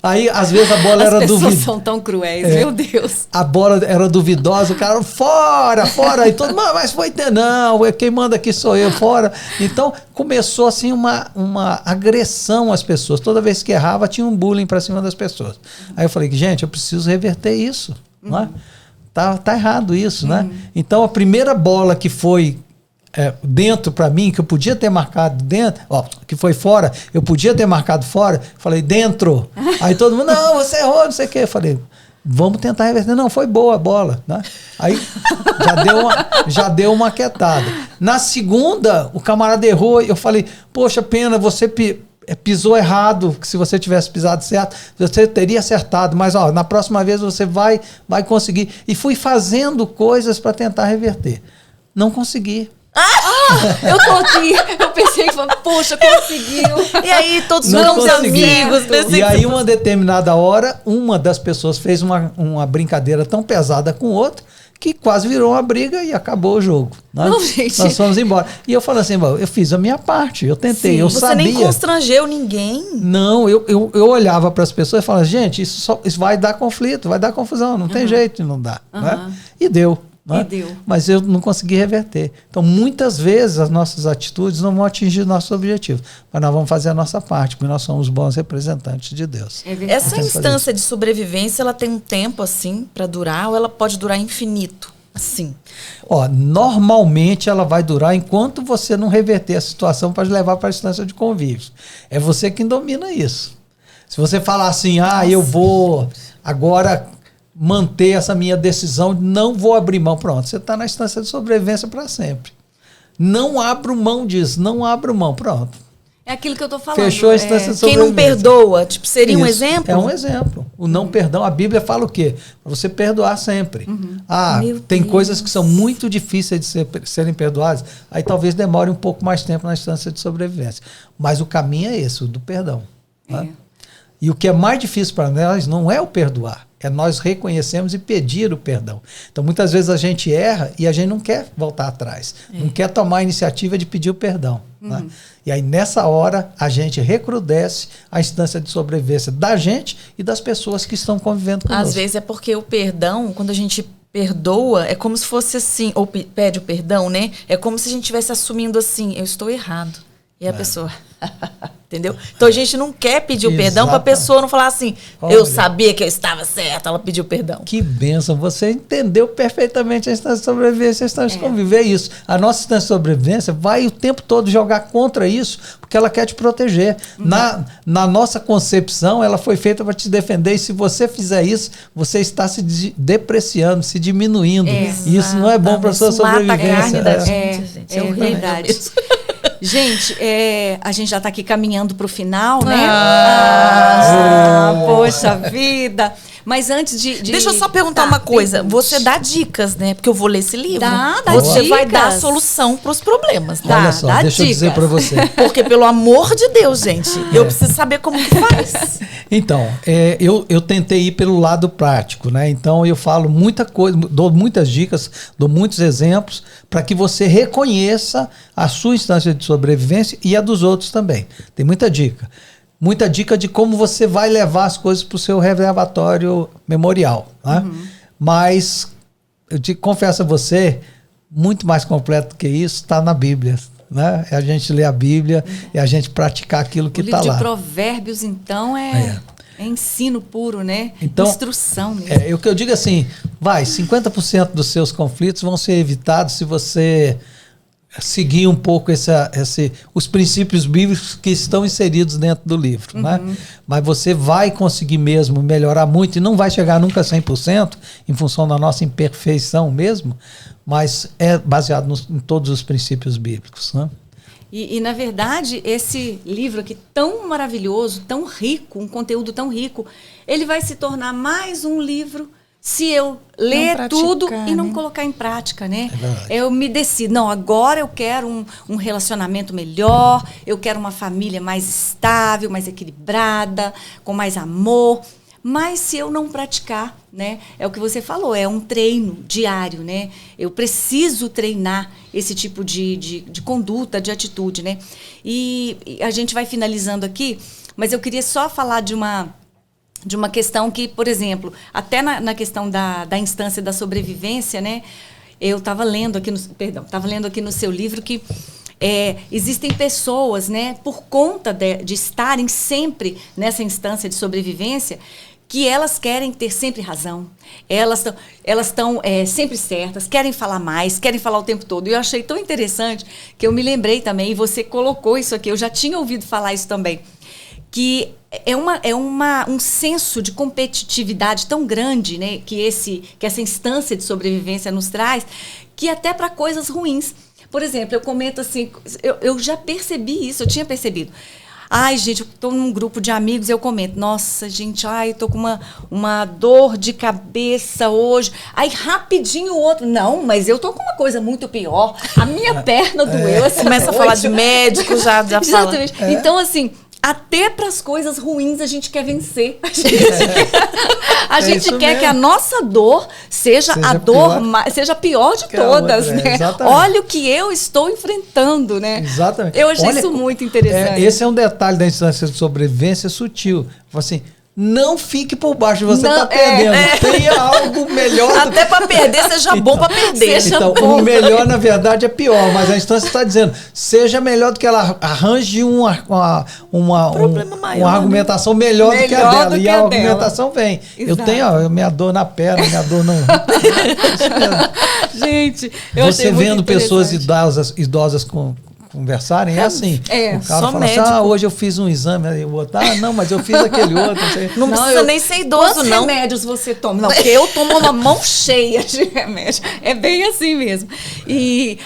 Aí, às vezes, a bola era duvidosa. As pessoas são tão cruéis, meu Deus. A bola era duvidosa, o cara, fora! E todo mundo, mas foi ter, não, quem manda aqui sou eu, fora. Então, começou assim uma agressão às pessoas. Toda vez que errava, tinha um bullying para cima das pessoas. Aí eu falei, gente, eu preciso reverter isso. Não é? Tá errado isso, né? Então, a primeira bola que foi dentro para mim, que eu podia ter marcado dentro, que foi fora, eu podia ter marcado fora, falei, dentro. Aí todo mundo, não, você errou, não sei o quê. Eu falei, vamos tentar reverter. Não, foi boa a bola. Né? Aí já deu uma quietada. Na segunda, o camarada errou, eu falei, poxa, pena, você pisou errado, que se você tivesse pisado certo, você teria acertado, mas na próxima vez você vai conseguir. E fui fazendo coisas para tentar reverter. Não consegui. Eu tô aqui, eu pensei, poxa, conseguiu. E aí, todos Não ficamos consegui. amigos. E aí, uma determinada hora, uma das pessoas fez uma brincadeira tão pesada com outra que quase virou uma briga e acabou o jogo. Né? Não, gente. Nós fomos embora. E eu falei assim, eu fiz a minha parte, eu tentei, Sim, eu Você sabia. nem constrangeu ninguém. Não, eu olhava para as pessoas e falava, gente, isso vai dar conflito, vai dar confusão, não tem jeito de não dar. Né? E deu. Né? E deu. Mas eu não consegui reverter. Então, muitas vezes, as nossas atitudes não vão atingir nossos objetivos. Mas nós vamos fazer a nossa parte, porque nós somos bons representantes de Deus. É verdade. Essa instância de sobrevivência, ela tem um tempo assim para durar ou ela pode durar infinito? Assim. Normalmente ela vai durar enquanto você não reverter a situação para levar para a instância de convívio. É você quem domina isso. Se você falar assim, eu vou agora manter essa minha decisão, não vou abrir mão. Pronto, você está na instância de sobrevivência para sempre. Não abro mão disso, não abro mão. Pronto. É aquilo que eu tô falando. Fechou a instância de Quem sobrevivência. não perdoa, seria um Isso, exemplo? É um exemplo. O não perdão, a Bíblia fala o quê? Para você perdoar sempre. Meu Tem Deus. coisas que são muito difíceis de serem perdoadas, aí talvez demore um pouco mais tempo na instância de sobrevivência. Mas o caminho é esse, o do perdão. Né? E o que é mais difícil para nós não é o perdoar, é nós reconhecermos e pedir o perdão. Então, muitas vezes a gente erra e a gente não quer voltar atrás, não quer tomar a iniciativa de pedir o perdão. Né? E aí, nessa hora, a gente recrudesce a instância de sobrevivência da gente e das pessoas que estão convivendo conosco. Às vezes é porque o perdão, quando a gente perdoa, é como se fosse assim, ou pede o perdão, né? É como se a gente estivesse assumindo assim, eu estou errado. E a pessoa... Entendeu? Então a gente não quer pedir o perdão para a pessoa não falar assim, eu sabia que eu estava certa, ela pediu perdão. Que bênção, você entendeu perfeitamente a instância de sobrevivência, a instância de conviver isso. A nossa instância de sobrevivência vai o tempo todo jogar contra isso, porque ela quer te proteger. Na nossa concepção, ela foi feita para te defender, e se você fizer isso, você está se depreciando, se diminuindo. E isso não é bom para a sua sobrevivência. É verdade. Gente, a gente já está aqui caminhando para o final, né? Poxa vida! Mas antes de deixa eu só perguntar uma coisa. Você dá dicas, né? Porque eu vou ler esse livro. Dá você dicas. vai dar a solução para os problemas. Né? Olha só, deixa eu dizer para você. Porque, pelo amor de Deus, gente, eu preciso saber como que faz. Então, eu tentei ir pelo lado prático, né? Então, eu falo muita coisa, dou muitas dicas, dou muitos exemplos para que você reconheça a sua instância de sobrevivência e a dos outros também. Tem muita dica. Muita dica de como você vai levar as coisas para o seu reservatório memorial. Né? Mas, eu te confesso a você, muito mais completo do que isso está na Bíblia. Né? É a gente ler a Bíblia e a gente praticar aquilo que está lá. O livro de Provérbios, então, é ensino puro, né? Então, instrução mesmo. O que eu digo assim, 50% dos seus conflitos vão ser evitados se você seguir um pouco os princípios bíblicos que estão inseridos dentro do livro. Né? Mas você vai conseguir mesmo melhorar muito e não vai chegar nunca a 100% em função da nossa imperfeição mesmo, mas é baseado em todos os princípios bíblicos. Né? E, na verdade, esse livro aqui tão maravilhoso, tão rico, um conteúdo tão rico, ele vai se tornar mais um livro se eu ler tudo e não colocar em prática, né? Eu me decido, não, agora eu quero um relacionamento melhor, eu quero uma família mais estável, mais equilibrada, com mais amor. Mas se eu não praticar, né? É o que você falou, é um treino diário, né? Eu preciso treinar esse tipo de conduta, de atitude, né? E a gente vai finalizando aqui, mas eu queria só falar de uma questão que, por exemplo, até na questão da instância da sobrevivência, né? Eu estava lendo aqui no seu livro que existem pessoas, né, por conta de estarem sempre nessa instância de sobrevivência, que elas querem ter sempre razão. Elas estão sempre certas, querem falar mais, querem falar o tempo todo. E eu achei tão interessante que eu me lembrei também, e você colocou isso aqui, eu já tinha ouvido falar isso também, que um senso de competitividade tão grande, né, que essa instância de sobrevivência nos traz, que até para coisas ruins. Por exemplo, eu comento assim, eu já percebi isso, eu tinha percebido. Ai, gente, eu estou num grupo de amigos e eu comento, nossa, gente, eu estou com uma dor de cabeça hoje. Aí, rapidinho, o outro, não, mas eu estou com uma coisa muito pior. A minha perna doeu. Começa a falar de médico, já fala. Exatamente. Então, assim, até para as coisas ruins a gente quer vencer. A gente quer mesmo. Que a nossa dor seja a dor seja a pior de todas, né? Olha o que eu estou enfrentando, né? Exatamente. Eu achei isso muito interessante. Esse é um detalhe da instância de sobrevivência sutil. Assim, não fique por baixo, você está perdendo. Tenha algo melhor. Até para perder, seja bom para perder. Então, o melhor, na verdade, é pior, mas a instância está dizendo, seja melhor do que ela, arranje uma argumentação melhor do que a dela. E a argumentação vem. Exato. Eu tenho minha dor na perna, minha dor não. Gente, você vendo pessoas idosas conversarem, é assim. O cara fala assim, hoje eu fiz um exame, aí o outro, não, mas eu fiz aquele outro. Não precisa nem ser idoso, quantos não. remédios você toma? Não, porque eu tomo uma mão cheia de remédio. É bem assim mesmo. E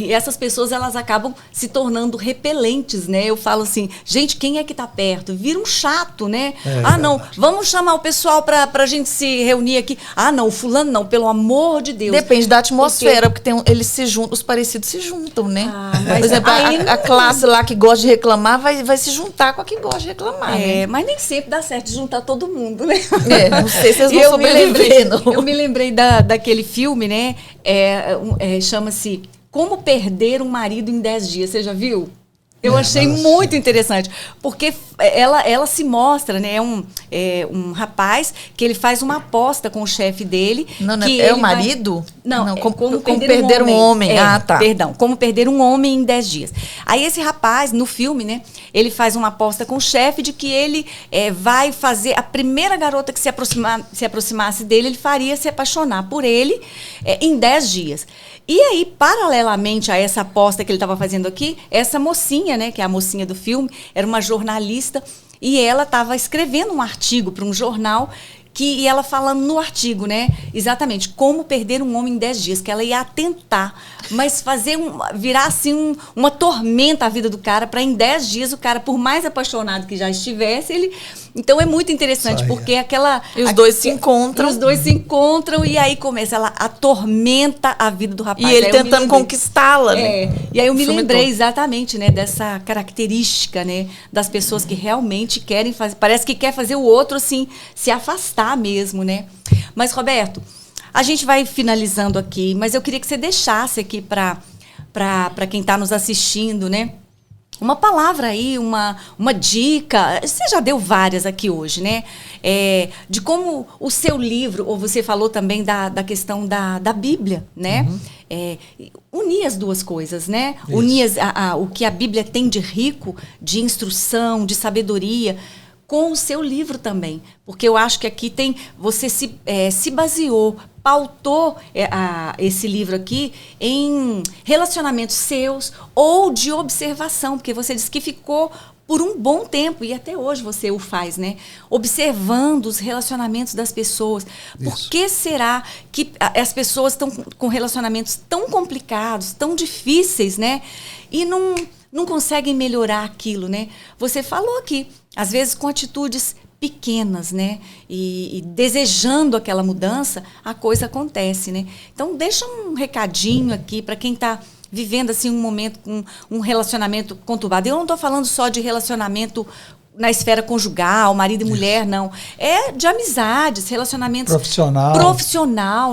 essas pessoas, elas acabam se tornando repelentes, né? Eu falo assim, gente, quem é que tá perto? Vira um chato, né? Não, vamos chamar o pessoal pra gente se reunir aqui. Não, o fulano não, pelo amor de Deus. Depende da atmosfera, porque eles se juntam, os parecidos se juntam, né? Mas Por exemplo, a classe lá que gosta de reclamar vai se juntar com a que gosta de reclamar, né? Mas nem sempre dá certo de juntar todo mundo, né? Não sei se vocês vão sobreviver, não. Eu me lembrei daquele filme, né? Chama-se Como Perder um Marido em 10 Dias. Você já viu? Eu achei muito interessante, porque ela se mostra, né? Um rapaz que ele faz uma aposta com o chefe dele. Não, que é o marido? Não, como perder um homem. Tá. Perdão, como perder um homem em 10 dias. Aí esse rapaz, no filme, né? Ele faz uma aposta com o chefe de que ele vai fazer a primeira garota que se aproximasse dele, ele faria se apaixonar por ele em 10 dias. E aí, paralelamente a essa aposta que ele estava fazendo aqui, essa mocinha, né, que é a mocinha do filme, era uma jornalista e ela estava escrevendo um artigo para um jornal e ela falando no artigo, né, exatamente, como perder um homem em 10 dias, que ela ia tentar, mas virar assim uma tormenta a vida do cara, para em 10 dias o cara, por mais apaixonado que já estivesse, ele... Então é muito interessante, porque E os dois se encontram. Os dois se encontram e aí começa, ela atormenta a vida do rapaz. E ele tentando conquistá-la, né? E aí eu me lembrei exatamente, né, dessa característica, né, das pessoas que realmente querem fazer, parece que quer fazer o outro, assim, se afastar mesmo, né? Mas, Roberto, a gente vai finalizando aqui, mas eu queria que você deixasse aqui para quem está nos assistindo, né? Uma palavra aí, uma dica. Você já deu várias aqui hoje, né? De como o seu livro, ou você falou também da questão da Bíblia, né? Unir as duas coisas, né? Isso. Unir o que a Bíblia tem de rico, de instrução, de sabedoria, com o seu livro também. Porque eu acho que aqui você se baseou, pautou esse livro aqui em relacionamentos seus ou de observação, porque você disse que ficou por um bom tempo, e até hoje você o faz, né? Observando os relacionamentos das pessoas. Isso. Por que será que as pessoas estão com relacionamentos tão complicados, tão difíceis, né? E não conseguem melhorar aquilo, né? Você falou aqui, às vezes com atitudes pequenas, né? E desejando aquela mudança, a coisa acontece, né? Então, deixa um recadinho aqui para quem está vivendo assim um momento com um relacionamento conturbado. Eu não estou falando só de relacionamento na esfera conjugal, marido e mulher, não. É de amizades, relacionamentos... Profissional,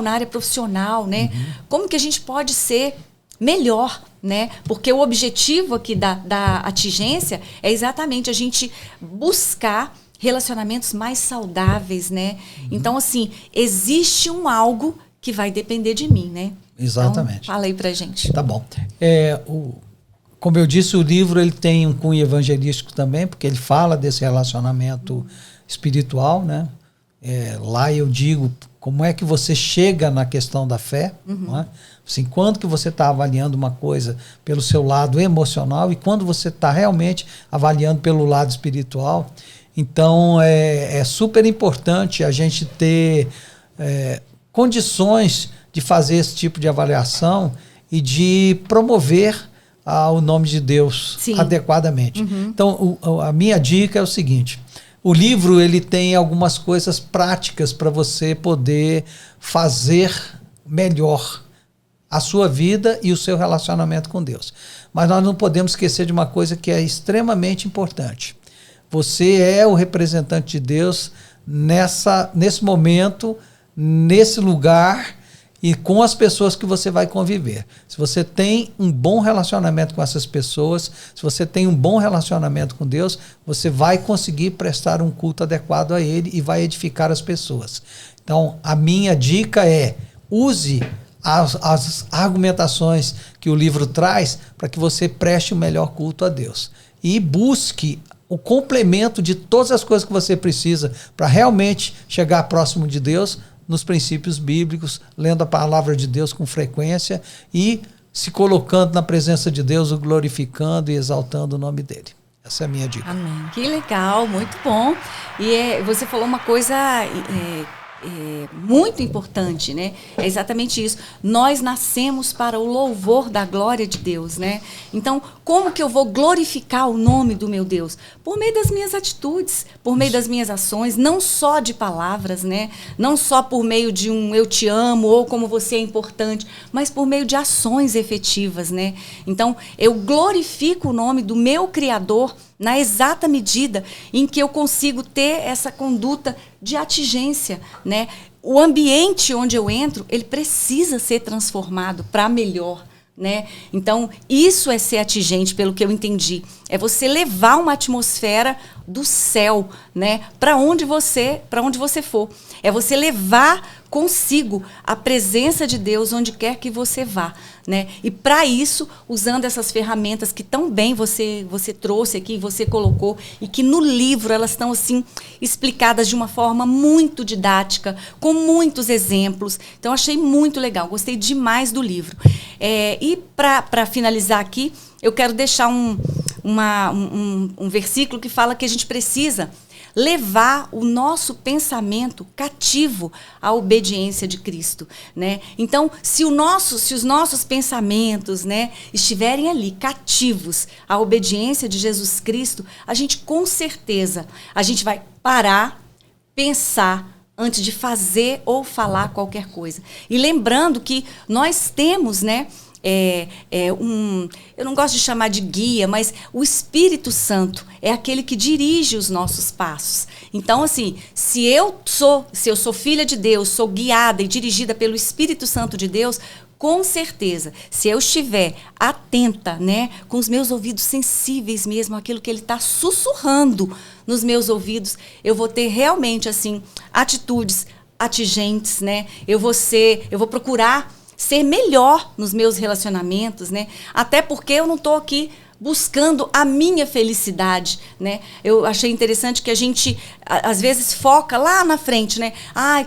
na área profissional, né? Uhum. Como que a gente pode ser melhor, né? Porque o objetivo aqui da atingência é exatamente a gente buscar relacionamentos mais saudáveis, né? Uhum. Então, assim, existe algo que vai depender de mim, né? Exatamente. Então, fala aí pra gente. Tá bom. Como eu disse, o livro ele tem um cunho evangelístico também, porque ele fala desse relacionamento espiritual, né? Lá eu digo como é que você chega na questão da fé, não é? Assim, quando que você está avaliando uma coisa pelo seu lado emocional e quando você está realmente avaliando pelo lado espiritual. Então, é super importante a gente ter condições de fazer esse tipo de avaliação e de promover o nome de Deus. Sim. Adequadamente. Uhum. Então, a minha dica é o seguinte: o livro ele tem algumas coisas práticas para você poder fazer melhor a sua vida e o seu relacionamento com Deus. Mas nós não podemos esquecer de uma coisa que é extremamente importante. Você é o representante de Deus nesse momento, nesse lugar e com as pessoas que você vai conviver. Se você tem um bom relacionamento com essas pessoas, se você tem um bom relacionamento com Deus, você vai conseguir prestar um culto adequado a Ele e vai edificar as pessoas. Então, a minha dica é: use as argumentações que o livro traz para que você preste o melhor culto a Deus. E busque o complemento de todas as coisas que você precisa para realmente chegar próximo de Deus nos princípios bíblicos, lendo a palavra de Deus com frequência e se colocando na presença de Deus, o glorificando e exaltando o nome dele. Essa é a minha dica. Amém. Que legal, muito bom. E você falou uma coisa muito importante, né? É exatamente isso. Nós nascemos para o louvor da glória de Deus, né? Então, como que eu vou glorificar o nome do meu Deus? Por meio das minhas atitudes, por meio das minhas ações, não só de palavras, né? Não só por meio de um eu te amo ou como você é importante, mas por meio de ações efetivas, né? Então, eu glorifico o nome do meu Criador na exata medida em que eu consigo ter essa conduta de atingência, né? O ambiente onde eu entro, ele precisa ser transformado para melhor, né? Então, isso é ser atingente, pelo que eu entendi. É você levar uma atmosfera do céu, né? Para onde você for. É você levar consigo a presença de Deus onde quer que você vá, né? E para isso, usando essas ferramentas que tão bem você trouxe aqui, você colocou, e que no livro elas estão assim explicadas de uma forma muito didática, com muitos exemplos. Então, achei muito legal, gostei demais do livro. E para finalizar aqui, eu quero deixar um versículo que fala que a gente precisa levar o nosso pensamento cativo à obediência de Cristo, né? Então, se os nossos pensamentos, né, estiverem ali cativos à obediência de Jesus Cristo, a gente com certeza, a gente vai parar, pensar antes de fazer ou falar qualquer coisa. E lembrando que nós temos, né, eu não gosto de chamar de guia, mas o Espírito Santo é aquele que dirige os nossos passos. Então, assim, se eu sou filha de Deus, sou guiada e dirigida pelo Espírito Santo de Deus, com certeza, se eu estiver atenta, né, com os meus ouvidos sensíveis mesmo, àquilo que ele está sussurrando nos meus ouvidos, eu vou ter realmente, assim, atitudes atingentes, né? Eu vou procurar ser melhor nos meus relacionamentos, né? Até porque eu não estou aqui buscando a minha felicidade, né? Eu achei interessante que a gente, às vezes, foca lá na frente, né?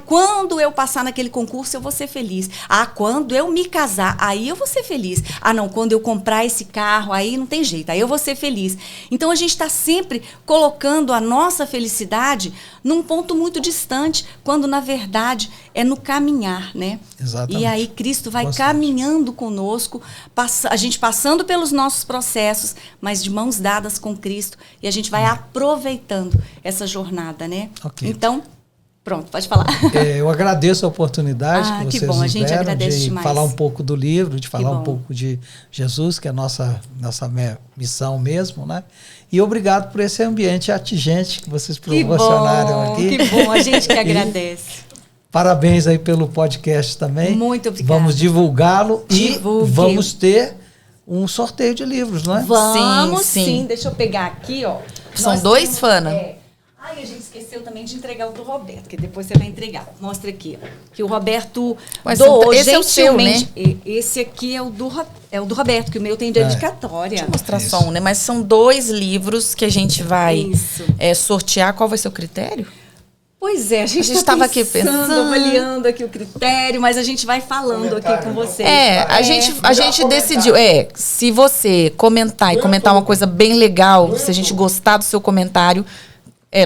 Quando eu passar naquele concurso, eu vou ser feliz. Quando eu me casar, aí eu vou ser feliz. Não, quando eu comprar esse carro, aí não tem jeito, aí eu vou ser feliz. Então, a gente está sempre colocando a nossa felicidade num ponto muito distante, quando, na verdade, é no caminhar, né? Exatamente. E aí, Cristo vai caminhando conosco, a gente passando pelos nossos processos, mas de mãos dadas com Cristo, e a gente vai aproveitando essa jornada, né? Okay. Então, pronto, pode falar. Eu agradeço a oportunidade que vocês nos deram de falar um pouco do livro, de falar um pouco de Jesus, que é a nossa missão mesmo, né? E obrigado por esse ambiente atingente que vocês proporcionaram aqui. Que bom, a gente que agradece. Parabéns aí pelo podcast também. Muito obrigada. Vamos divulgá-lo e vamos ter um sorteio de livros, não é? Vamos sim. Deixa eu pegar aqui, ó. São dois, Fana? A gente esqueceu também de entregar o do Roberto, que depois você vai entregar. Mostra aqui, ó. Que o Roberto doou esse é o seu, né? Esse aqui é o do Roberto, que o meu tem dedicatória. Deixa eu mostrar só um, né? Mas são 2 livros que a gente vai sortear. Qual vai ser o critério? Pois é, a gente estava aqui pensando, avaliando aqui o critério, mas a gente vai falando aqui com vocês. A gente decidiu, se você comentar e comentar uma coisa bem legal, se a gente gostar do seu comentário,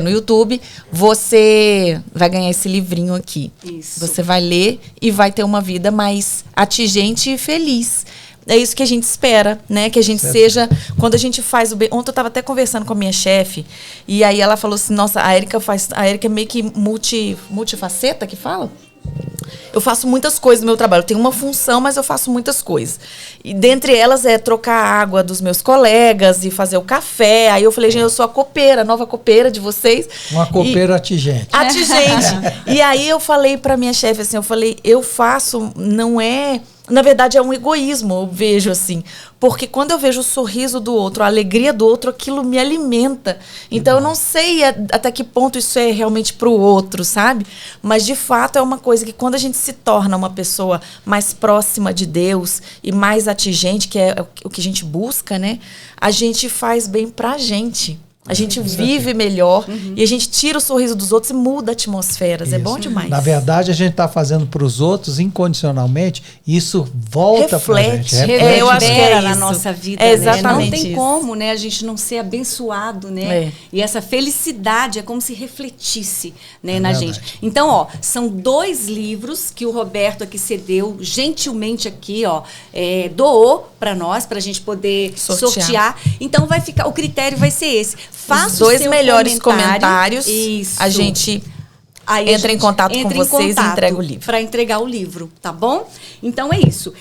no YouTube, você vai ganhar esse livrinho aqui. Isso. Você vai ler e vai ter uma vida mais atingente e feliz. É isso que a gente espera, né? Que a gente seja... Quando a gente faz o bem... Ontem eu estava até conversando com a minha chefe, e aí ela falou assim, nossa, a Érica é meio que multifaceta, que fala? Eu faço muitas coisas no meu trabalho. Eu tenho uma função, mas eu faço muitas coisas. E dentre elas é trocar a água dos meus colegas e fazer o café. Aí eu falei, gente, eu sou a copeira, a nova copeira de vocês. Uma copeira atingente. E aí eu falei pra minha chefe assim, eu faço, não é... Na verdade, é um egoísmo, eu vejo assim. Porque quando eu vejo o sorriso do outro, a alegria do outro, aquilo me alimenta. Então, eu não sei até que ponto isso é realmente pro outro, sabe? Mas, de fato, é uma coisa que quando a gente se torna uma pessoa mais próxima de Deus e mais atingente, que é o que a gente busca, né? A gente faz bem pra gente. A gente vive melhor e a gente tira o sorriso dos outros e muda atmosferas. É bom demais. Na verdade, a gente está fazendo para os outros incondicionalmente e isso volta para a gente. Reflete, eu acho que reverbera é na isso. nossa vida. É né? exatamente Não tem isso. como, né, a gente não ser abençoado, né? É. E essa felicidade é como se refletisse, né, na verdade. gente. Então, ó, são 2 livros que o Roberto aqui cedeu gentilmente aqui, ó, doou para nós, para a gente poder sortear. Então vai ficar, o critério vai ser esse. Faça Os 2 o seu melhores comentários, Isso. a gente Aí entra em contato com vocês e entrega o livro. Para entregar o livro, tá bom? Então é isso.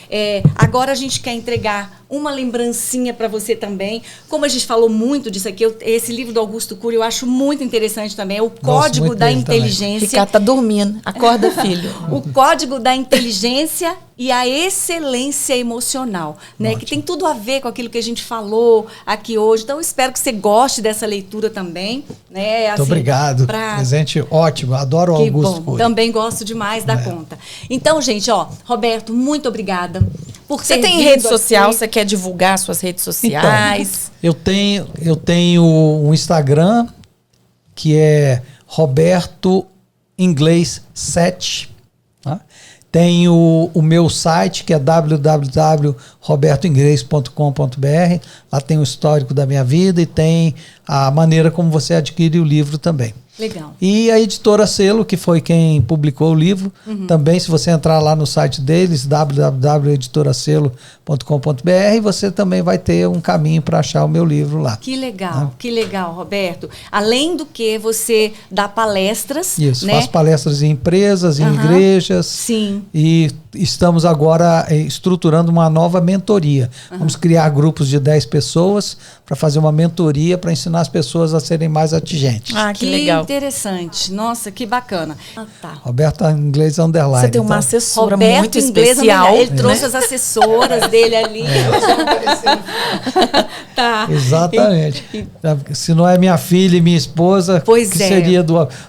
Agora a gente quer entregar uma lembrancinha para você também. Como a gente falou muito disso aqui, esse livro do Augusto Cury eu acho muito interessante também. É o Código muito da dele também. Inteligência. Ricardo tá dormindo. Acorda, filho. O Código da Inteligência e a Excelência Emocional, né? Ótimo. Que tem tudo a ver com aquilo que a gente falou aqui hoje. Então, eu espero que você goste dessa leitura também, né? Muito obrigado. Presente ótimo. Adoro o Que Augusto bom. Cury. Também gosto demais da conta. Então, gente, ó, Roberto, muito obrigada por Você ter tem vindo rede social? aqui. Você quer divulgar suas redes sociais? Então, eu tenho um Instagram que é Roberto Inglês 7. Tá? Tenho o meu site que é www.robertoinglês.com.br. Lá tem o histórico da minha vida e tem a maneira como você adquire o livro também. Legal. E a editora Selo, que foi quem publicou o livro, também, se você entrar lá no site deles, www.editoracelo.com.br, você também vai ter um caminho para achar o meu livro lá. Que legal, Roberto. Além do que você dá palestras, Isso, né? faço palestras em empresas, em igrejas. Sim. E estamos agora estruturando uma nova mentoria. Vamos criar grupos de 10 pessoas para fazer uma mentoria para ensinar as pessoas a serem mais atingentes. Ah, que legal. Interessante. Nossa, que bacana. Ah, tá. Roberto Inglês Underline. Você tem uma tá? assessora Roberto muito Inglês, especial. ele trouxe as assessoras dele ali. Tá. Exatamente. Se não é minha filha e minha esposa, Pois que é. seria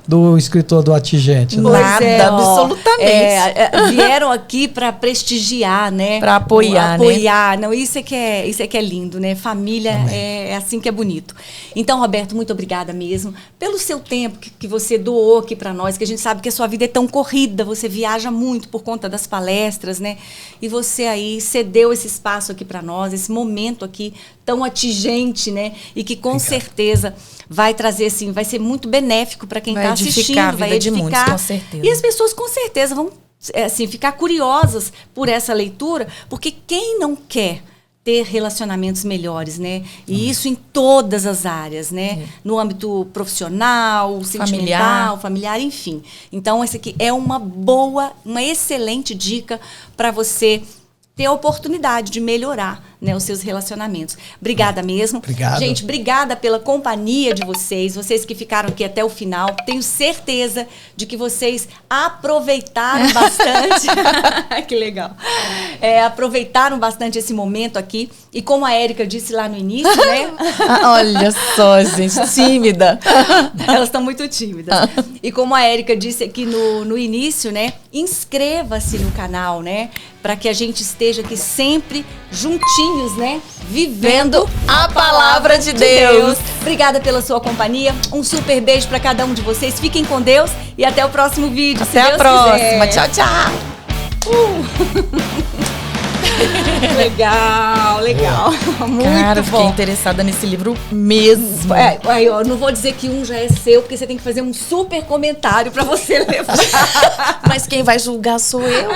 do escritor do Atingente? Né? Pois Nada, absolutamente. Vieram aqui para prestigiar, né? Pra apoiar, né? Apoiar. Não, isso é que é lindo, né? Família é assim que é bonito. Então, Roberto, muito obrigada mesmo pelo seu tempo que você doou aqui para nós, que a gente sabe que a sua vida é tão corrida, você viaja muito por conta das palestras, né? E você aí cedeu esse espaço aqui para nós, esse momento aqui tão atingente, né? E que com certeza vai trazer, assim, vai ser muito benéfico para quem Vai está edificar assistindo, a vida vai de edificar. muitos, com certeza. E as pessoas com certeza vão assim, ficar curiosas por essa leitura, porque quem não quer ter relacionamentos melhores, né? E isso em todas as áreas, né? No âmbito profissional, sentimental, familiar, enfim. Então, essa aqui é uma excelente dica para você ter a oportunidade de melhorar, né, os seus relacionamentos. Obrigada mesmo. Obrigado. Gente, obrigada pela companhia de vocês que ficaram aqui até o final. Tenho certeza de que vocês aproveitaram bastante. Que legal. Aproveitaram bastante esse momento aqui. E como a Érica disse lá no início, né? Olha só, gente, tímida. Elas estão muito tímidas. E como a Érica disse aqui no início, né? Inscreva-se no canal, né? Para que a gente esteja aqui sempre juntinhos, né? Vivendo a palavra de Deus. Obrigada pela sua companhia. Um super beijo para cada um de vocês. Fiquem com Deus e até o próximo vídeo. Até se a Deus próxima. quiser. Tchau, tchau. Legal. Muito Cara, eu fiquei bom. interessada nesse livro mesmo. Eu não vou dizer que um já é seu, porque você tem que fazer um super comentário para você levar. Mas quem vai julgar sou eu.